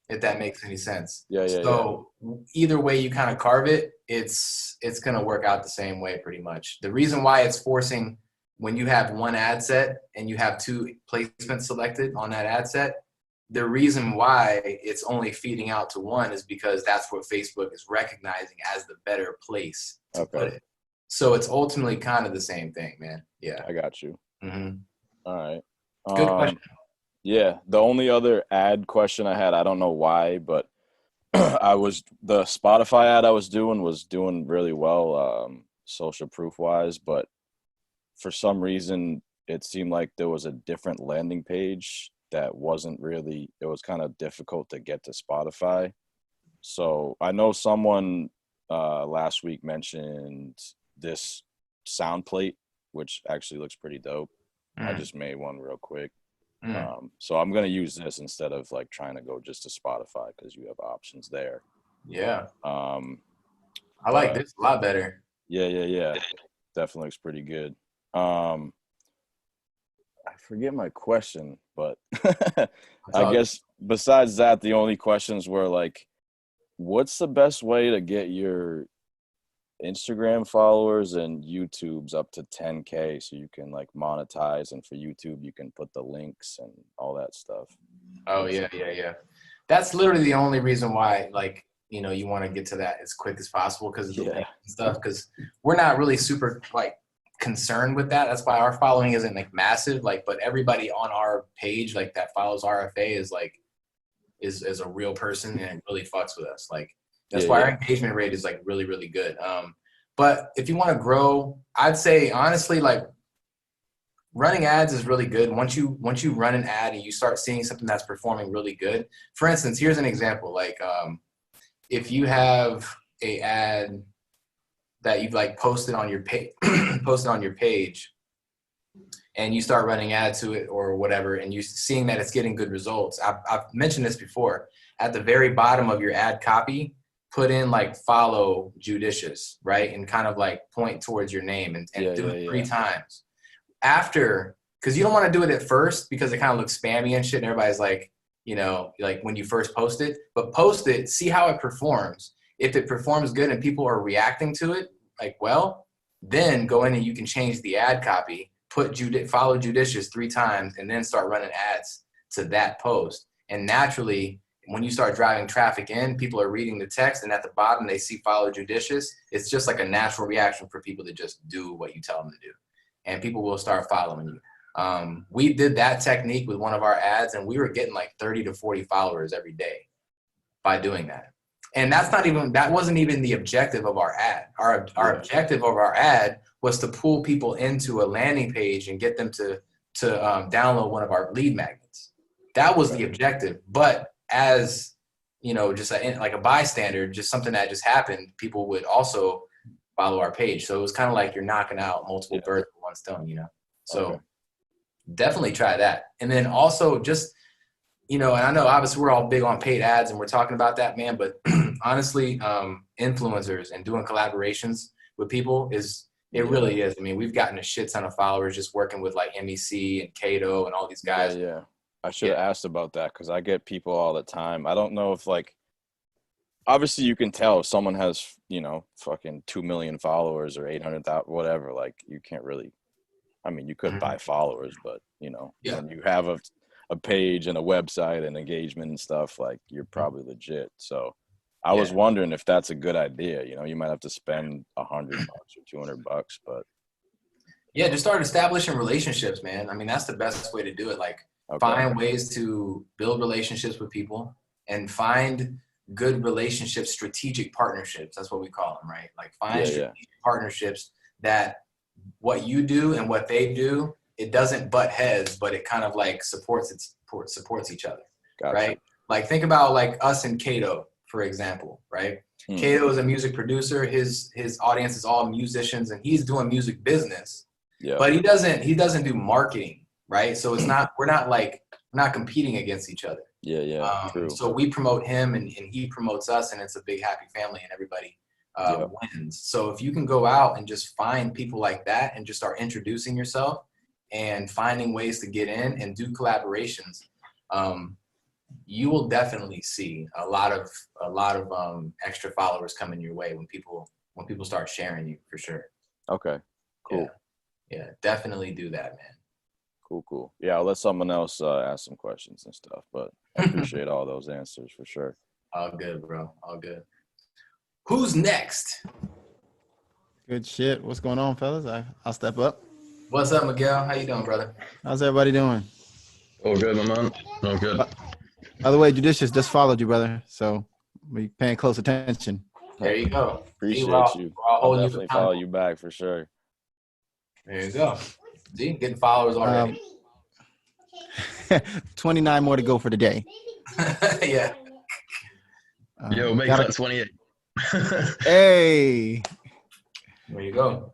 if that makes any sense. So either way you kind of carve it, it's going to work out the same way pretty much. The reason why it's forcing, when you have one ad set and you have 2 placements selected on that ad set, the reason why it's only feeding out to 1 is because that's what Facebook is recognizing as the better place to put it. So it's ultimately kind of the same thing, man. Yeah. I got you. Mm-hmm. All right. Good question. Yeah. The only other ad question I had, I don't know why, but the Spotify ad I was doing really well, social proof wise, but for some reason it seemed like there was a different landing page that wasn't really, it was kind of difficult to get to Spotify. So I know someone last week mentioned this sound plate, which actually looks pretty dope. I just made one real quick. So I'm going to use this instead of like trying to go just to Spotify, because you have options there. Yeah. I like this a lot better. Yeah. Definitely looks pretty good. I forget my question, but I guess besides that, the only questions were like, what's the best way to get your Instagram followers and YouTube's up to 10K so you can like monetize, and for YouTube you can put the links and all that stuff? Oh yeah. That's literally the only reason why, like, you know, you want to get to that as quick as possible, because of the links and stuff, because we're not really super like concerned with that. That's why our following isn't like massive, like, but everybody on our page like that follows RFA is like is a real person and really fucks with us. Like, that's why our engagement rate is like really, really good. But if you want to grow, I'd say honestly, like, running ads is really good. Once you run an ad and you start seeing something that's performing really good. For instance, here's an example. Like, if you have a ad that you've like posted on your page, and you start running ads to it or whatever, and you're seeing that it's getting good results. I've mentioned this before. At the very bottom of your ad copy, put in like follow judicious, right? And kind of like point towards your name and do it 3 times. After, because you don't want to do it at first because it kind of looks spammy and shit, and everybody's like, you know, like when you first post it, but post it, see how it performs. If it performs good and people are reacting to it, like, well, then go in and you can change the ad copy, put follow judicious 3 times, and then start running ads to that post. And naturally, when you start driving traffic in, people are reading the text, and at the bottom they see follow judicious. It's just like a natural reaction for people to just do what you tell them to do, and people will start following you. We did that technique with one of our ads, and we were getting like 30 to 40 followers every day by doing that. And that wasn't even the objective of our ad. Our objective of our ad was to pull people into a landing page and get them to download one of our lead magnets. That was the objective. But as, you know, just like a bystander, just something that just happened, people would also follow our page. So it was kind of like you're knocking out multiple birds with one stone, you know? So definitely try that. And then also just, you know, and I know obviously we're all big on paid ads and we're talking about that, man, but honestly, influencers and doing collaborations with people really is. I mean, we've gotten a shit ton of followers just working with like MEC and Cato and all these guys. Yeah. I should have asked about that, because I get people all the time. I don't know if, like, obviously you can tell if someone has, you know, fucking 2 million followers or 800,000, whatever. Like, you can't really, I mean, you could buy followers, but, you know, when you have a page and a website and engagement and stuff, like, you're probably legit. So I was wondering if that's a good idea. You know, you might have to spend $100 or $200, but just start establishing relationships, man. I mean, that's the best way to do it. Like, find ways to build relationships with people and find good relationships, strategic partnerships. That's what we call them, right? Like, find strategic partnerships that what you do and what they do, it doesn't butt heads, but it kind of like supports each other, right? Like, think about like us and Cato, for example, right? Cato is a music producer. His audience is all musicians, and he's doing music business, but he doesn't do marketing, right? So it's not, we're not competing against each other. True. So we promote him and he promotes us, and it's a big happy family, and everybody wins. So if you can go out and just find people like that and just start introducing yourself and finding ways to get in and do collaborations, you will definitely see a lot of extra followers coming your way when people start sharing you, for sure. Okay, cool. Yeah, definitely do that, man. Cool. Yeah, I'll let someone else ask some questions and stuff, but I appreciate all those answers for sure. All good, bro. All good. Who's next? Good shit. What's going on, fellas? I'll step up. What's up, Miguel? How you doing, brother? How's everybody doing? All good, my man. All good. By the way, Judicious just followed you, brother. So be paying close attention. There you go. Appreciate you. I'll definitely follow you back for sure. There you go. See, getting followers already. 29 more to go for the day. Yeah. Yo, make that 28. Hey. There you go.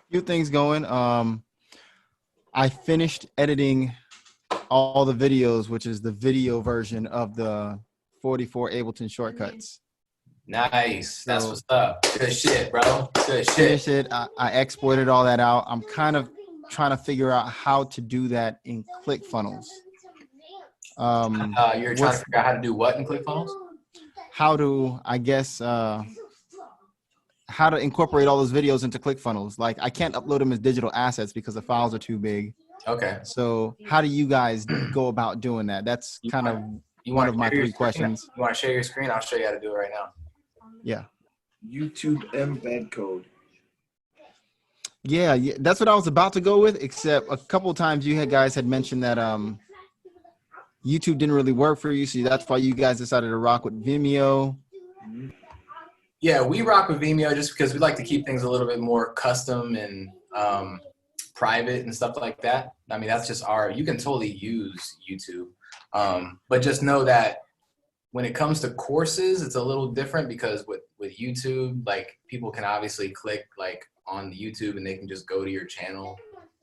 Few things going. I finished editing all the videos, which is the video version of the 44 Ableton shortcuts. Nice. That's what's up. Good shit, bro. Good shit. Finished it. I exported all that out. I'm kind of trying to figure out how to do that in ClickFunnels. You're trying to figure out how to do what in ClickFunnels? How to, I guess, how to incorporate all those videos into ClickFunnels. Like, I can't upload them as digital assets because the files are too big. Okay. So how do you guys go about doing that? That's kind of one of my 3 questions. You want to share your screen? I'll show you how to do it right now. Yeah. YouTube embed code. Yeah, that's what I was about to go with, except a couple of times you guys had mentioned that YouTube didn't really work for you, so that's why you guys decided to rock with Vimeo. Yeah, we rock with Vimeo just because we like to keep things a little bit more custom and private and stuff like that. I mean, that's just you can totally use YouTube. But just know that when it comes to courses, it's a little different because with YouTube, like, people can obviously click like on the YouTube and they can just go to your channel.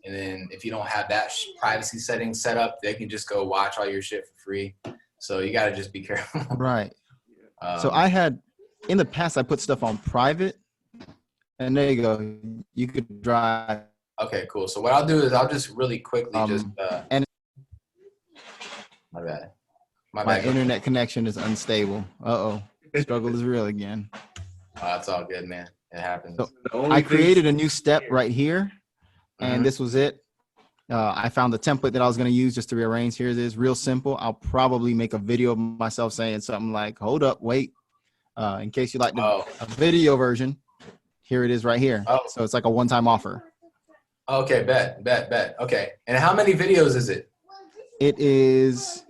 And then if you don't have that privacy setting set up, they can just go watch all your shit for free. So you got to just be careful. Right. So I had, in the past, I put stuff on private, and there you go. You could drive. Okay, cool. So what I'll do is I'll just really quickly and my bad. My internet connection is unstable. Uh-oh. Struggle is real again. It's all good, man. It happens. So I created a new step right here, and this was it. I found the template that I was going to use just to rearrange. Here it is, real simple. I'll probably make a video of myself saying something like, hold up, wait. In case you like a video version, here it is right here. So it's like a one-time offer. Okay, bet. Okay. And how many videos is it? It is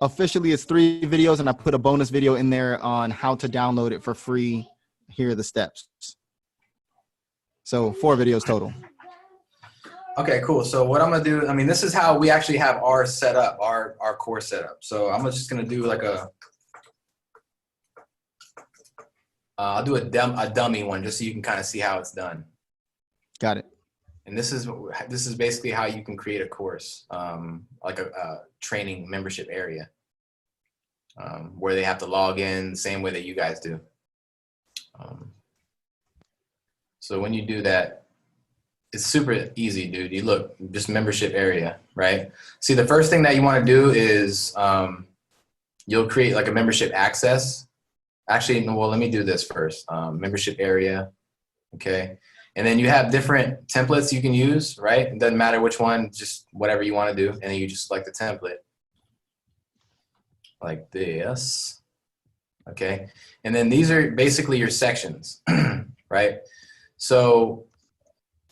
officially it's 3 videos, and I put a bonus video in there on how to download it for free. Here are the steps. So 4 videos total. Okay, cool. So what I'm going to do, I mean, this is how we actually have our setup, our course setup. So I'm just going to do like I'll do a dummy one just so you can kind of see how it's done. Got it. And this is basically how you can create a course, like a training membership area, where they have to log in the same way that you guys do. So when you do that, it's super easy, dude. You look, just membership area, right? See, the first thing that you want to do is you'll create like a membership access. Actually, no, well, let me do this first. Membership area, okay? And then you have different templates you can use, right? It doesn't matter which one, just whatever you want to do. And then you just select the template like this, okay? And then these are basically your sections, right? So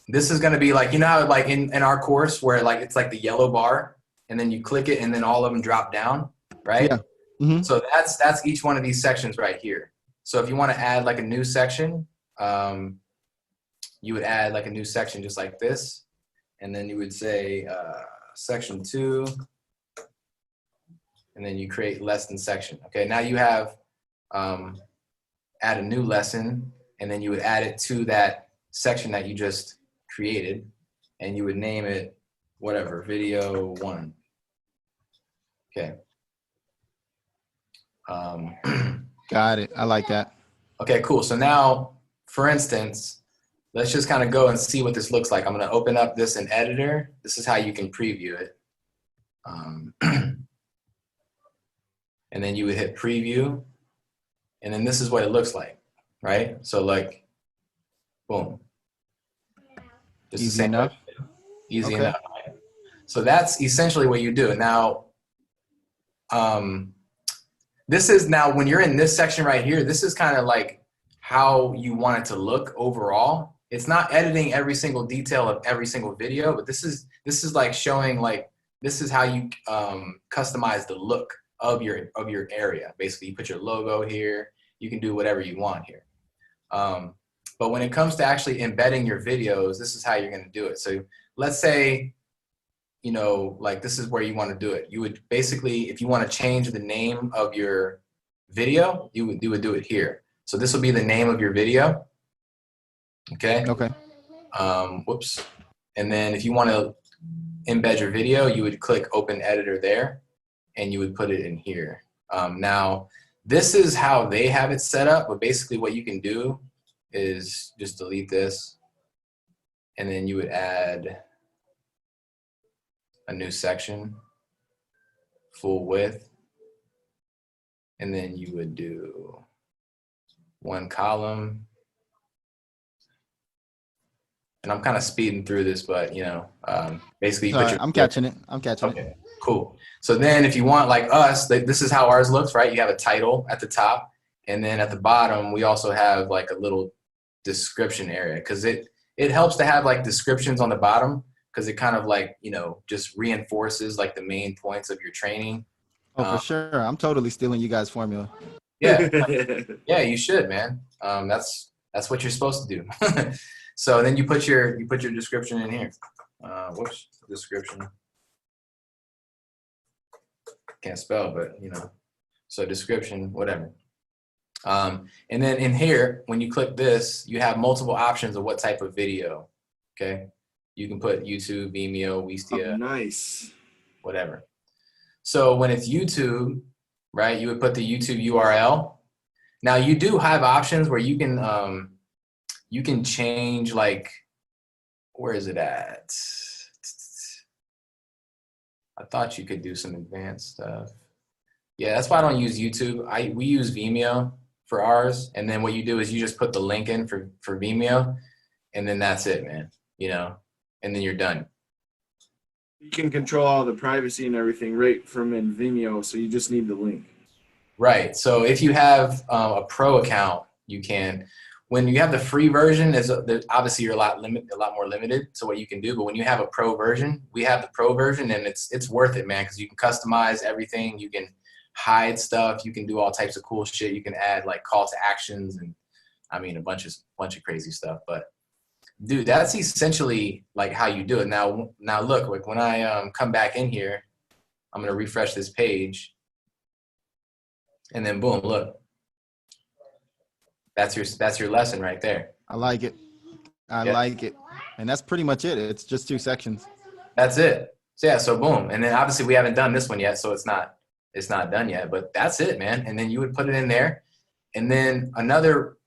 this is going to be like, you know how like in our course where like it's like the yellow bar and then you click it and then all of them drop down, right? Yeah. Mm-hmm. So that's each one of these sections right here. So if you want to add like a new section, you would add like a new section just like this. And then you would say section 2. And then you create lesson section. Okay, now you have add a new lesson. And then you would add it to that section that you just created. And you would name it whatever, video 1. Okay. Um, Got it. I like that. okay, cool. So now, for instance, let's just kind of go and see what this looks like. I'm going to open up this in editor. This is how you can preview it. And then you would hit preview. And then this is what it looks like, right? So like, boom. Just Easy enough. Easy Okay. enough, right? So that's essentially what you do. Now, this is now when you're in this section right here, this is kind of like how you want it to look overall. It's not editing every single detail of every single video, but this is like showing like this is how you customize the look of your area. Basically, you put your logo here. You can do whatever you want here. But when it comes to actually embedding your videos, this is how you're going to do it. So let's say, you know, like this is where you want to do it. You would basically, if you want to change the name of your video, you would do it here. So this will be the name of your video. Okay. Okay. Whoops. And then if you want to embed your video, you would click open editor there and you would put it in here. Now, this is how they have it set up, but basically what you can do is just delete this and then you would add a new section, full width, and then you would do one column. And I'm kind of speeding through this, but you know, basically you put your, I'm catching it. I'm catching it. okay, cool. So then if you want like us, this is how ours looks, right? You have a title at the top, and then at the bottom, we also have like a little description area because it helps to have like descriptions on the bottom because it kind of like, you know, just reinforces like the main points of your training. Oh, for sure. I'm totally stealing you guys' formula. Yeah, yeah, you should, man. That's what you're supposed to do. So then you put your description in here. Whoops, description. Can't spell, but you know. So description, whatever. And then in here, when you click this, you have multiple options of what type of video. Okay, you can put YouTube, Vimeo, Wistia, Nice. whatever. So when it's YouTube, right, you would put the YouTube URL. Now you do have options where you can change like, where is it at? I thought you could do some advanced stuff. Yeah, that's why I don't use YouTube. We use Vimeo for ours. And then what you do is you just put the link in for Vimeo and then that's it, man, you know, and then you're done. You can control all the privacy and everything right from in Vimeo, so you just need the link. Right. So if you have a pro account, you can. When you have the free version, obviously you're a lot more limited to what you can do. But when you have a pro version, we have the pro version, and it's worth it, man, because you can customize everything. You can hide stuff. You can do all types of cool shit. You can add like call to actions and I mean a bunch of crazy stuff. But dude, that's essentially like how you do it. Now look, like when I come back in here, I'm gonna refresh this page, and then boom, look. That's your lesson right there. I like it. I like it. And that's pretty much it. It's just 2 sections. That's it. So yeah, so boom. And then obviously we haven't done this one yet, so it's not done yet, but that's it, man. And then you would put it in there. And then another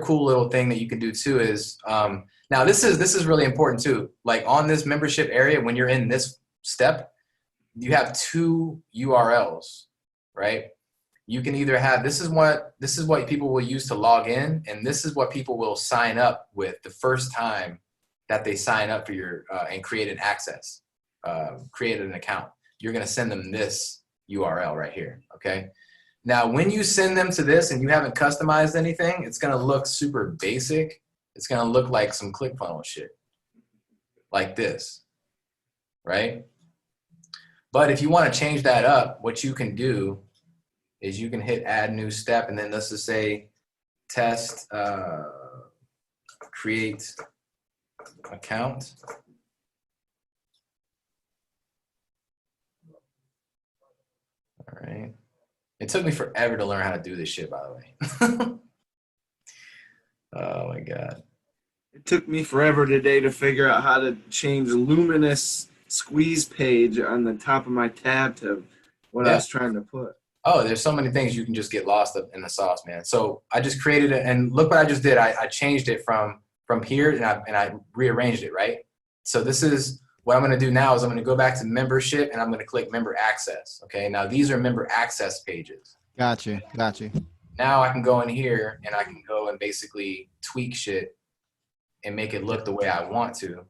cool little thing that you can do too is now this is really important too. Like on this membership area, when you're in this step, you have 2 URLs, right? You can either have this is what people will use to log in, and this is what people will sign up with the first time that they sign up for your and create an access, create an account. You're gonna send them this URL right here, okay? Now, when you send them to this and you haven't customized anything, it's gonna look super basic. It's gonna look like some ClickFunnels shit, like this, right? But if you wanna change that up, what you can do is you can hit add new step, and then let's just say test, create account. All right. It took me forever to learn how to do this shit, by the way. Oh my God. It took me forever today to figure out how to change luminous squeeze page on the top of my tab to what I was trying to put. Oh, there's so many things you can just get lost up in the sauce, man. So I just created it, and look what I just did. I changed it from here, and I rearranged it, right? So this is what I'm going to do now is I'm going to go back to membership, and I'm going to click member access. Okay, now these are member access pages. Gotcha. Now I can go in here and I can go and basically tweak shit and make it look the way I want to.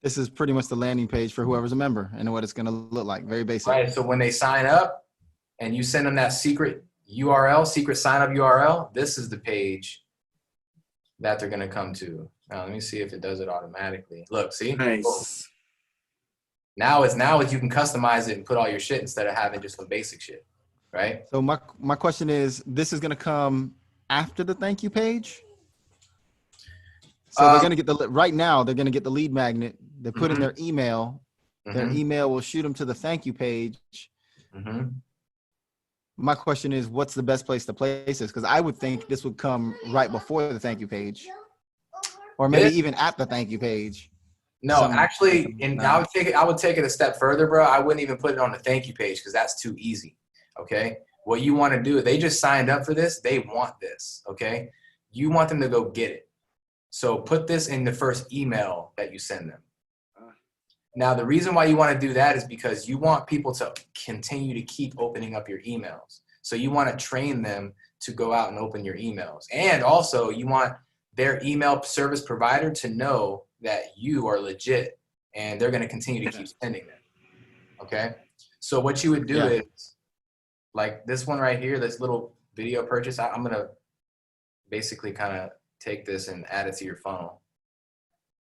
This is pretty much the landing page for whoever's a member and what it's going to look like. Very basic. Right. So when they sign up and you send them that secret URL, secret sign up URL, this is the page that they're going to come to. Now, let me see if it does it automatically. Look, see? Nice. Cool. Now you can customize it and put all your shit instead of having just some basic shit. Right. So my question is, this is going to come after the thank you page? So they're going to get right now, they're going to get the lead magnet. They put in their email. Their email will shoot them to the thank you page. My question is, what's the best place to place this? Because I would think this would come right before the thank you page, or maybe even at the thank you page. No, actually, and I would take it a step further, bro. I wouldn't even put it on the thank you page because that's too easy. Okay. What you want to do, they just signed up for this. They want this. Okay. You want them to go get it. So put this in the first email that you send them. Now, the reason why you want to do that is because you want people to continue to keep opening up your emails. So you want to train them to go out and open your emails. And also you want their email service provider to know that you are legit and they're going to continue to keep sending them. Okay. So what you would do is like this one right here, this little video purchase. I'm going to basically kind of take this and add it to your funnel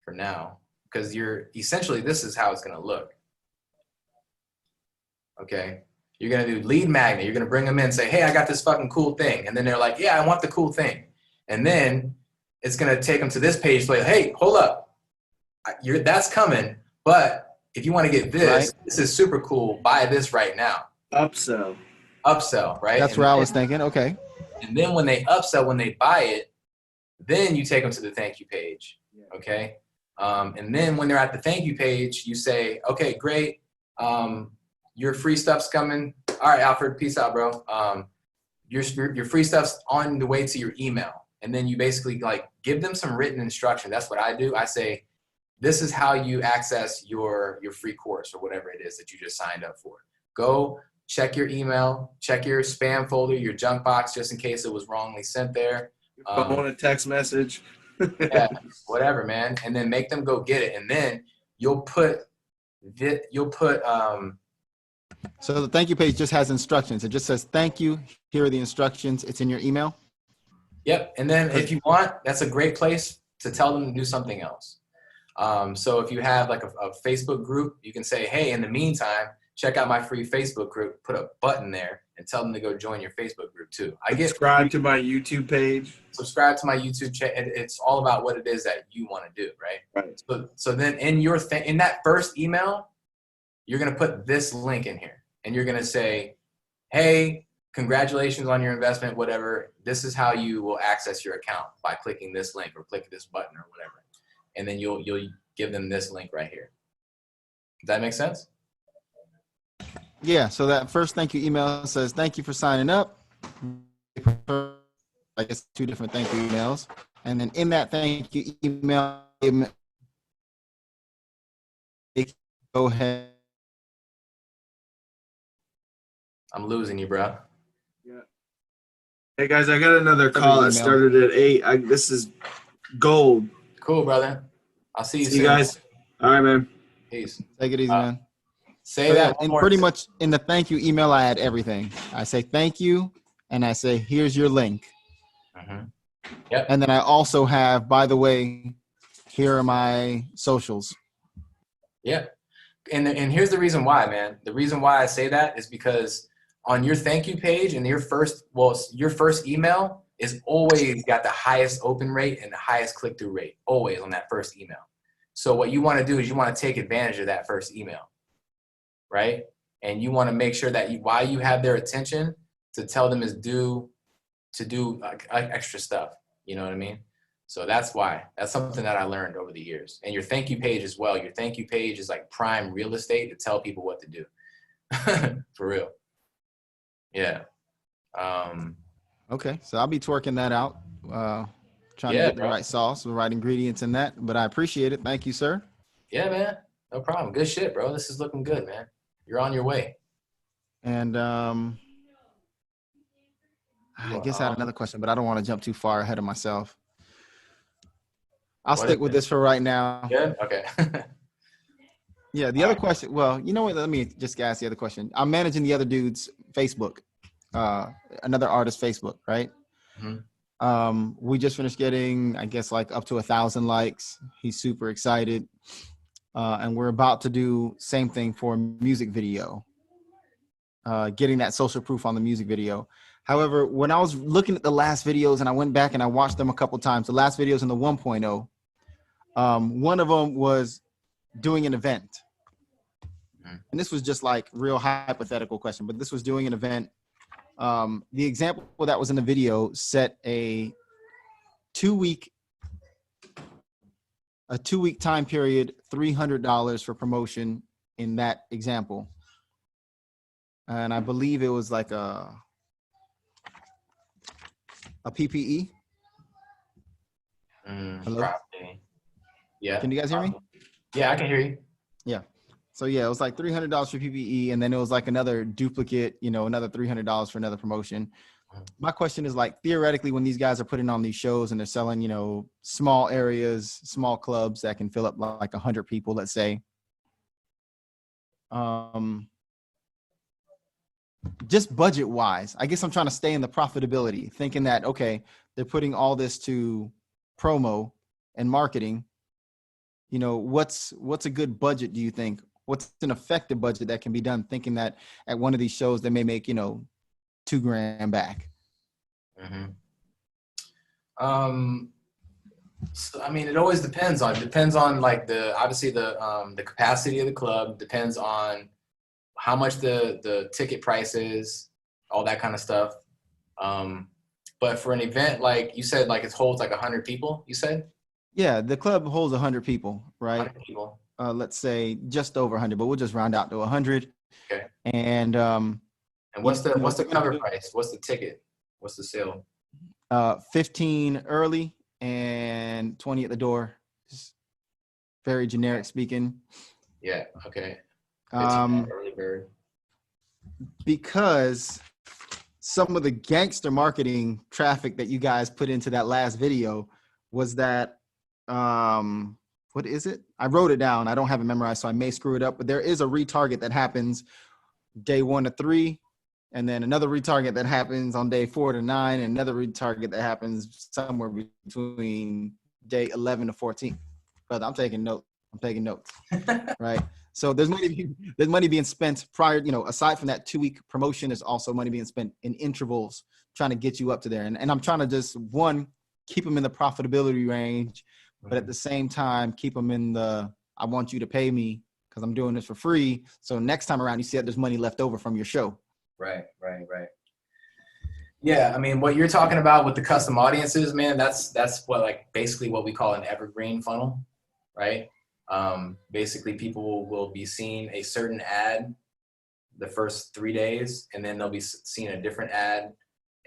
for now. Because essentially, this is how it's going to look. Okay. You're going to do lead magnet. You're going to bring them in and say, hey, I got this fucking cool thing. And then they're like, yeah, I want the cool thing. And then it's going to take them to this page. Like, hey, hold up. That's coming. But if you want to get this, this is super cool. Buy this right now. Upsell, right? That's where I was thinking. Okay. And then when they upsell, when they buy it, then you take them to the thank you page. Okay. And then when they're at the thank you page, you say, okay, great. Your free stuff's coming. All right, Alfred, peace out, bro. Your free stuff's on the way to your email. And then you basically like give them some written instruction. That's what I do. I say, this is how you access your free course or whatever it is that you just signed up for. Go check your email, check your spam folder, your junk box, just in case it was wrongly sent there. Phone, a text message. Yeah, whatever, man. And then make them go get it. And then you'll put so the thank you page just has instructions. It just says, thank you. Here are the instructions. It's in your email. Yep. And then if you want, that's a great place to tell them to do something else. So if you have like a Facebook group, you can say, hey, in the meantime, check out my free Facebook group, put a button there and tell them to go join your Facebook group too. Subscribe to my YouTube page. Subscribe to my YouTube channel. It's all about what it is that you want to do, right? So then in in that first email, you're going to put this link in here and you're going to say, hey, congratulations on your investment, whatever. This is how you will access your account by clicking this link or click this button or whatever. And then you'll give them this link right here. Does that make sense? Yeah. So that first thank you email says, thank you for signing up. I guess 2 different thank you emails. And then in that thank you email, go ahead. I'm losing you, bro. Yeah. Hey guys, I got another call that started at 8. This is gold. Cool, brother. I'll see you soon. See you guys. All right, man. Peace. Take it easy, man. Say that. And pretty much in the thank you email, I add everything. I say thank you, and I say here's your link. Yep. And then I also have, by the way, here are my socials. Yeah. And here's the reason why, man. The reason why I say that is because on your thank you page and your first email is always got the highest open rate and the highest click-through rate, always on that first email. So what you want to do is you want to take advantage of that first email, right? And you want to make sure that while you have their attention, to tell them to do extra stuff. You know what I mean? So that's why. That's something that I learned over the years. And your thank you page as well. Your thank you page is like prime real estate to tell people what to do. For real. Yeah. Okay, so I'll be twerking that out. Trying to Yeah, get the bro. right sauce, the right ingredients in that. But I appreciate it. Thank you, sir. Yeah, man. No problem. Good shit, bro. This is looking good, man. You're on your way. And I guess I had another question, but I don't want to jump too far ahead of myself. I'll stick with this for right now. Good? Okay. Yeah, the other question. Well, you know what? Let me just ask the other question. I'm managing the other dude's Facebook, another artist's Facebook, right? Mm-hmm. We just finished getting, I guess, like up to 1,000 likes. He's super excited. And we're about to do same thing for a music video, getting that social proof on the music video. However, when I was looking at the last videos and I went back and I watched them a couple times, the last videos in the 1.0, one of them was doing an event. And this was just like real hypothetical question, but this was doing an event. The example that was in the video set a 2-week time period, $300 for promotion in that example. And I believe it was like a PPE. Hello? Probably. Yeah. Can you guys hear me? Yeah, I can hear you. Yeah. So yeah, it was like $300 for PPE, and then it was like another duplicate, another $300 for another promotion. My question is, like, theoretically, when these guys are putting on these shows and they're selling, small areas, small clubs that can fill up like 100 people, let's say, just budget wise, I guess I'm trying to stay in the profitability, thinking that, okay, they're putting all this to promo and marketing. What's a good budget, do you think? What's an effective budget that can be done, thinking that at one of these shows they may make, $2,000 back? Mm-hmm. So, I mean, it always depends on like obviously the capacity of the club, depends on how much the ticket price is, all that kind of stuff. But for an event, like you said, like it holds like 100 people, you said? Yeah, the club holds 100 people, right? 100 people. Let's say just over 100, but we'll just round out to 100. Okay. And what's the cover price? What's the ticket? What's the sale? 15 early and 20 at the door. Just very generic speaking. Yeah. Okay. 15 early bird. Because some of the gangster marketing traffic that you guys put into that last video was that, what is it? I wrote it down. I don't have it memorized, so I may screw it up, but there is a retarget that happens day 1 to 3, and then another retarget that happens on day 4 to 9, and another retarget that happens somewhere between day 11 to 14. Brother, I'm taking notes. Right? So there's money being spent prior, aside from that 2-week promotion, there's also money being spent in intervals trying to get you up to there. And I'm trying to just, one, keep them in the profitability range, but at the same time, keep them in the, I want you to pay me because I'm doing this for free. So next time around, you see that there's money left over from your show. Right. Yeah, I mean, what you're talking about with the custom audiences, man, that's what, like, basically what we call an evergreen funnel, right? Basically, people will be seeing a certain ad the first 3 days, and then they'll be seeing a different ad,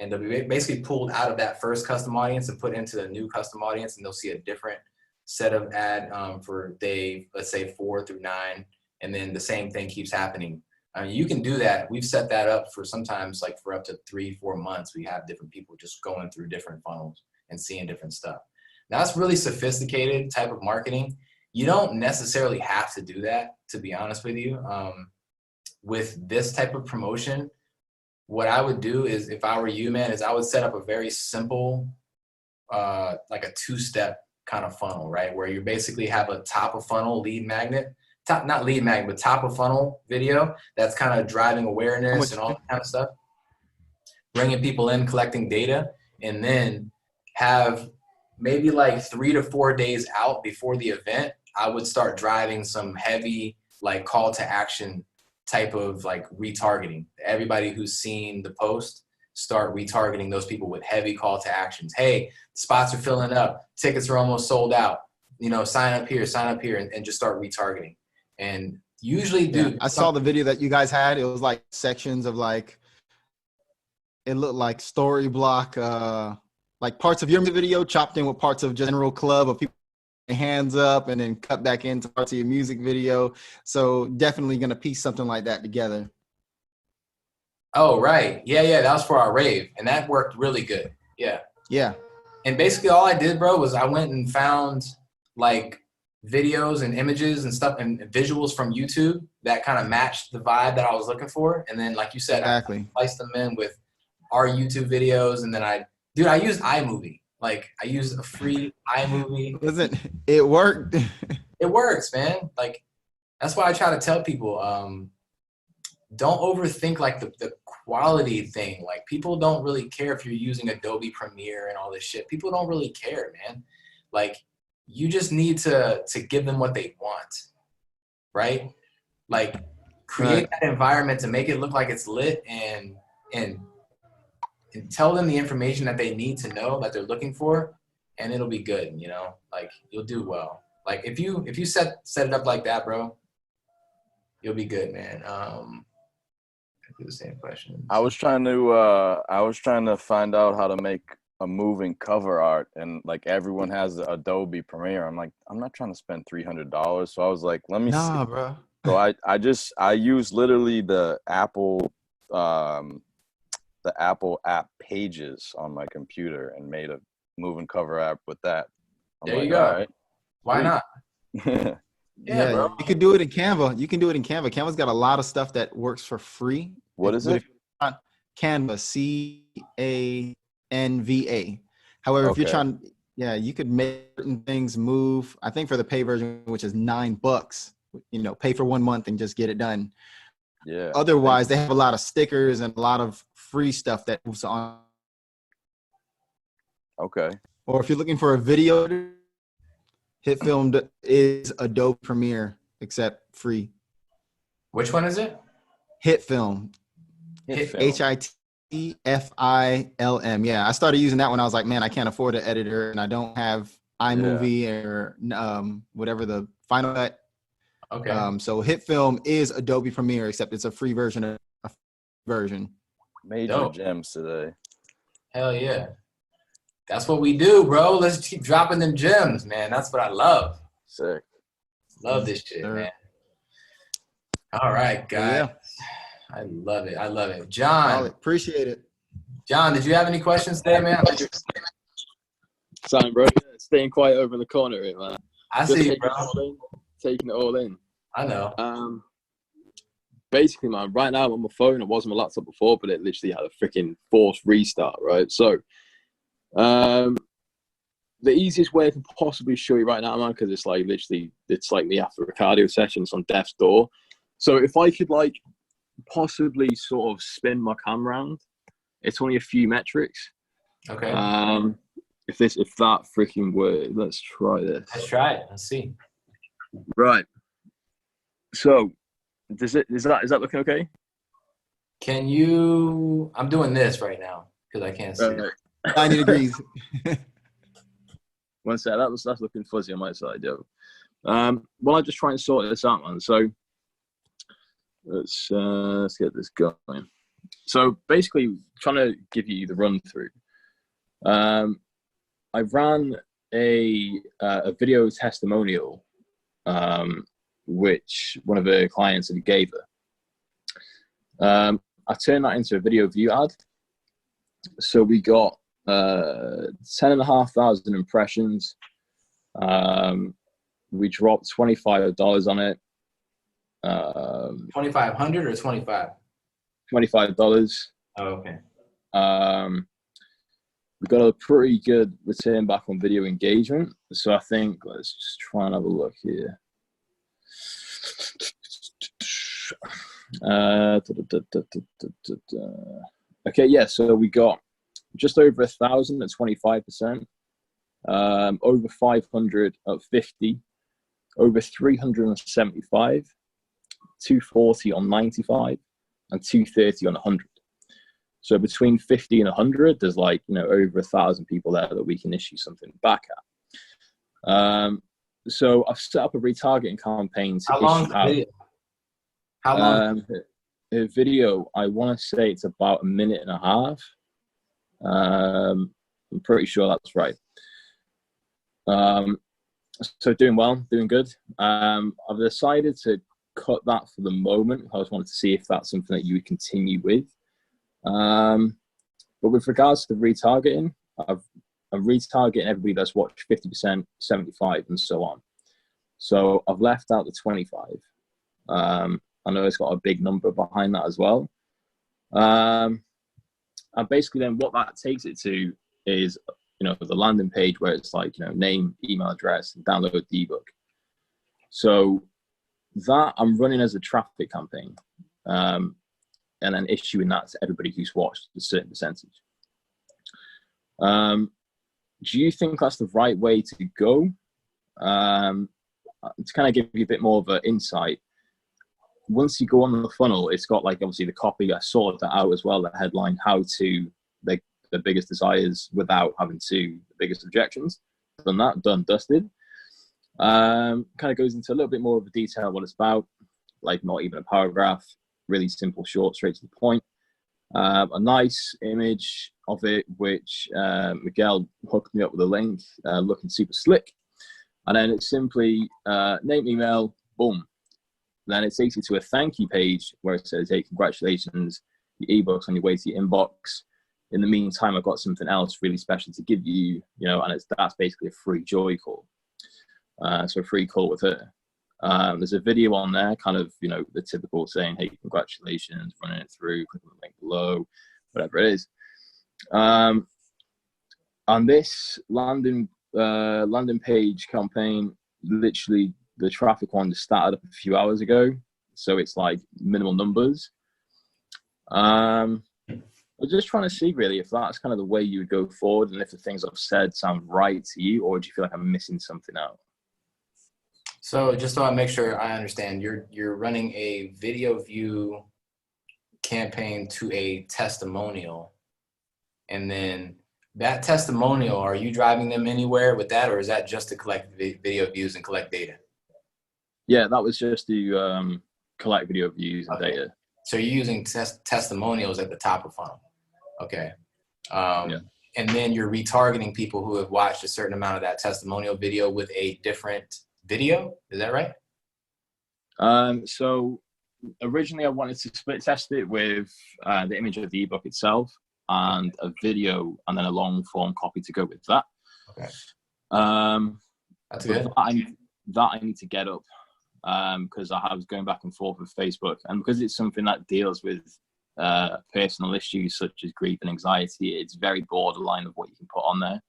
and they'll be basically pulled out of that first custom audience and put into the new custom audience, and they'll see a different set of ad for day, let's say 4 through 9, and then the same thing keeps happening. I mean, you can do that. We've set that up for sometimes, like, for up to 3-4 months. We have different people just going through different funnels and seeing different stuff. Now, that's really sophisticated type of marketing. You don't necessarily have to do that, to be honest with you. With this type of promotion, what I would do is, if I were you, man, is I would set up a very simple, like a 2-step kind of funnel, right? Where you basically have a top of funnel lead magnet, not lead magnet, but top of funnel video that's kind of driving awareness and all that kind of stuff, bringing people in, collecting data, and then have maybe like 3 to 4 days out before the event, I would start driving some heavy, like, call to action type of, like, retargeting. Everybody who's seen the post, start retargeting those people with heavy call to actions. Hey, spots are filling up. Tickets are almost sold out. Sign up here, and just start retargeting. And usually, dude, I saw the video that you guys had. It was like sections of, like, it looked like story block, like parts of your video chopped in with parts of general club of people hands up and then cut back into parts of your music video. So definitely gonna piece something like that together. Oh, right. Yeah. That was for our rave, and that worked really good. Yeah. Yeah. And basically all I did, bro, was I went and found like videos and images and stuff and visuals from YouTube that kind of matched the vibe that I was looking for. And then, like you said, Exactly. I spliced them in with our YouTube videos. And then I used iMovie. Like I used a free iMovie. Listen, it worked. It works, man. Like that's why I try to tell people, don't overthink like the quality thing. Like people don't really care if you're using Adobe Premiere and all this shit. People don't really care, man. Like you just need to give them what they want, right? Like create that environment to make it look like it's lit and tell them the information that they need to know that they're looking for, and it'll be good, you know? Like you'll do well. Like if you set it up like that, bro, you'll be good, man. The same question. I was trying to find out how to make a moving cover art, and like everyone has Adobe Premiere. I'm like, I'm not trying to spend $300. So I was like, let me see. Bro. So I use literally the Apple app Pages on my computer and made a moving cover app with that. There you go. All right. Why not? Yeah, bro. You could do it in Canva. Canva's got a lot of stuff that works for free. What is it? Canva, Canva. However, if you're trying, you could make certain things move. I think for the pay version, which is $9, pay for 1 month and just get it done. Yeah. Otherwise, they have a lot of stickers and a lot of free stuff that moves on. Okay. Or if you're looking for a video, HitFilm is Adobe Premiere, except free. Which one is it? HitFilm. HITFILM. Yeah, I started using that when I was like, man, I can't afford an editor and I don't have iMovie or whatever the Final Cut. Okay. So HitFilm is Adobe Premiere, except it's a free version. Major gems today. Hell yeah. That's what we do, bro. Let's keep dropping them gems, man. That's what I love. Sick. Love this shit, man. All right, guys. Yeah. I love it. John. Appreciate it. John, did you have any questions there, man? Same, bro. Yeah, staying quiet over in the corner here, man. I see you, bro. Taking it all in. I know. Basically, man, right now I'm on my phone. It wasn't my laptop before, but it literally had a freaking forced restart, right? So, the easiest way I can possibly show you right now, man, because it's like literally, it's like me after a cardio session. It's on death's door. So if I could like possibly sort of spin my cam around, it's only a few metrics. Okay. If that freaking works, let's try this. Let's try it. Let's see. Right. So, is that looking okay? Can you? I'm doing this right now because I can't see. 90 degrees. One sec. That's looking fuzzy on my side, yo. Well, I'm just trying to sort this out, man. So let's get this going. So basically, trying to give you the run through. I ran a video testimonial, which one of her clients had gave her. I turned that into a video view ad. So we got 10,500 impressions. We dropped $25 on it. 2,500 or 25? $25. Oh, okay. We got a pretty good return back on video engagement. So I think let's just try and have a look here. Okay, yeah. So we got just over 1,000 at 25%, over 500 at 50, over 375, 240 on 95, and 230 on 100. So between 50 and 100, there's like, over 1,000 people there that we can issue something back at. So I've set up a retargeting campaign to How long is the video? How long? video, I want to say it's about a minute and a half. I'm pretty sure that's right. So doing well, doing good. I've decided to cut that for the moment. I just wanted to see if that's something that you would continue with. But with regards to retargeting, I'm retargeting everybody that's watched 50%, 75, and so on. So I've left out the 25. I know it's got a big number behind that as well. And basically then what that takes it to is, the landing page where it's like, name, email address, and download the ebook. So that I'm running as a traffic campaign, and then issuing that to everybody who's watched a certain percentage. Do you think that's the right way to go? To kind of give you a bit more of an insight, once you go on the funnel, it's got like obviously the copy. I sorted that out as well, the headline, how to make the biggest desires without having to the biggest objections. Done that, done, dusted. Kind of goes into a little bit more of a detail what it's about, like not even a paragraph, really simple, short, straight to the point. A nice image of it, which Miguel hooked me up with a link, looking super slick. And then it's simply name, email, boom. Then it takes you to a thank you page where it says, hey, congratulations, your ebook's on your way to your inbox. In the meantime, I've got something else really special to give you, and that's basically a free joy call. So a free call with her. There's a video on there, kind of, the typical saying, hey, congratulations, running it through, click on the link below, whatever it is. On this landing page campaign, literally the traffic one just started up a few hours ago. So it's like minimal numbers. I'm just trying to see really if that's kind of the way you would go forward and if the things I've said sound right to you, or do you feel like I'm missing something out? So just so I make sure I understand, you're running a video view campaign to a testimonial, and then that testimonial, are you driving them anywhere with that, or is that just to collect video views and collect data? Yeah, that was just to collect video views and data. So you're using testimonials at the top of funnel. Okay. Yeah. And then you're retargeting people who have watched a certain amount of that testimonial video with a different video. Is that right? So originally I wanted to split test it with the image of the ebook itself and a video and then a long form copy to go with that. Okay. That's good. That I need to get up because I was going back and forth with Facebook, and because it's something that deals with personal issues such as grief and anxiety, it's very borderline of what you can put on there.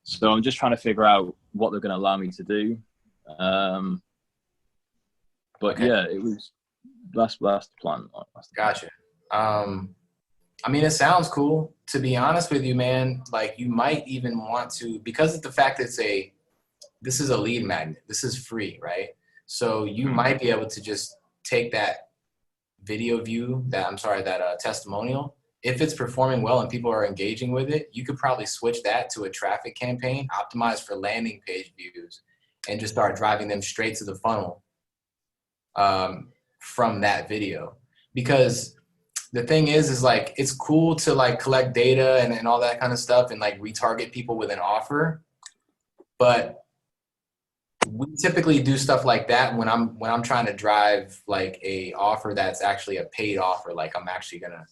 So I'm just trying to figure out what they're going to allow me to do. But okay. Yeah, it was that's the plan. Gotcha. I mean, it sounds cool. To be honest with you, man, like you might even want to, because of the fact that this is a lead magnet. This is free, right? So you might be able to just take that video view, that testimonial. If it's performing well and people are engaging with it, you could probably switch that to a traffic campaign, optimized for landing page views, and just start driving them straight to the funnel from that video. Because the thing is like, it's cool to like collect data and all that kind of stuff and like retarget people with an offer. But we typically do stuff like that when I'm trying to drive like a offer that's actually a paid offer. Like I'm actually gonna,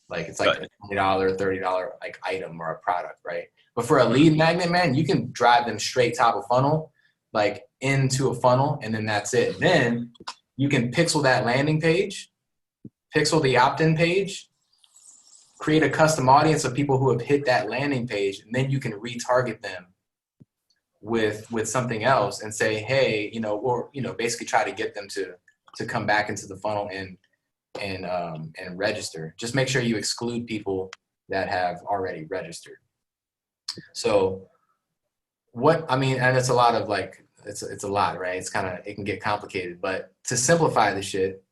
like, it's like a $20, $30 like item or a product, right? But for a lead magnet, man, you can drive them straight top of funnel, like into a funnel, and then that's it. Then you can pixel that landing page, pixel the opt-in page, create a custom audience of people who have hit that landing page, and then you can retarget them with something else and say, hey, basically try to get them to come back into the funnel and register. Just make sure you exclude people that have already registered. So and it's a lot of like, it's a lot, right? It can get complicated, but to simplify the shit,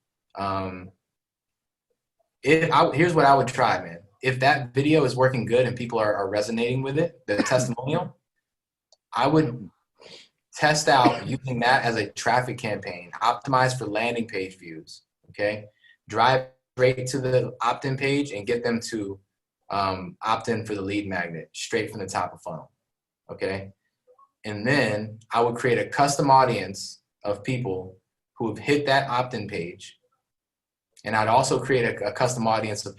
here's what I would try, man. If that video is working good and people are resonating with it, the testimonial, I would test out using that as a traffic campaign, optimized for landing page views, okay? Drive straight to the opt-in page and get them to opt in for the lead magnet straight from the top of funnel. Okay. And then I would create a custom audience of people who have hit that opt-in page. And I'd also create a custom audience of people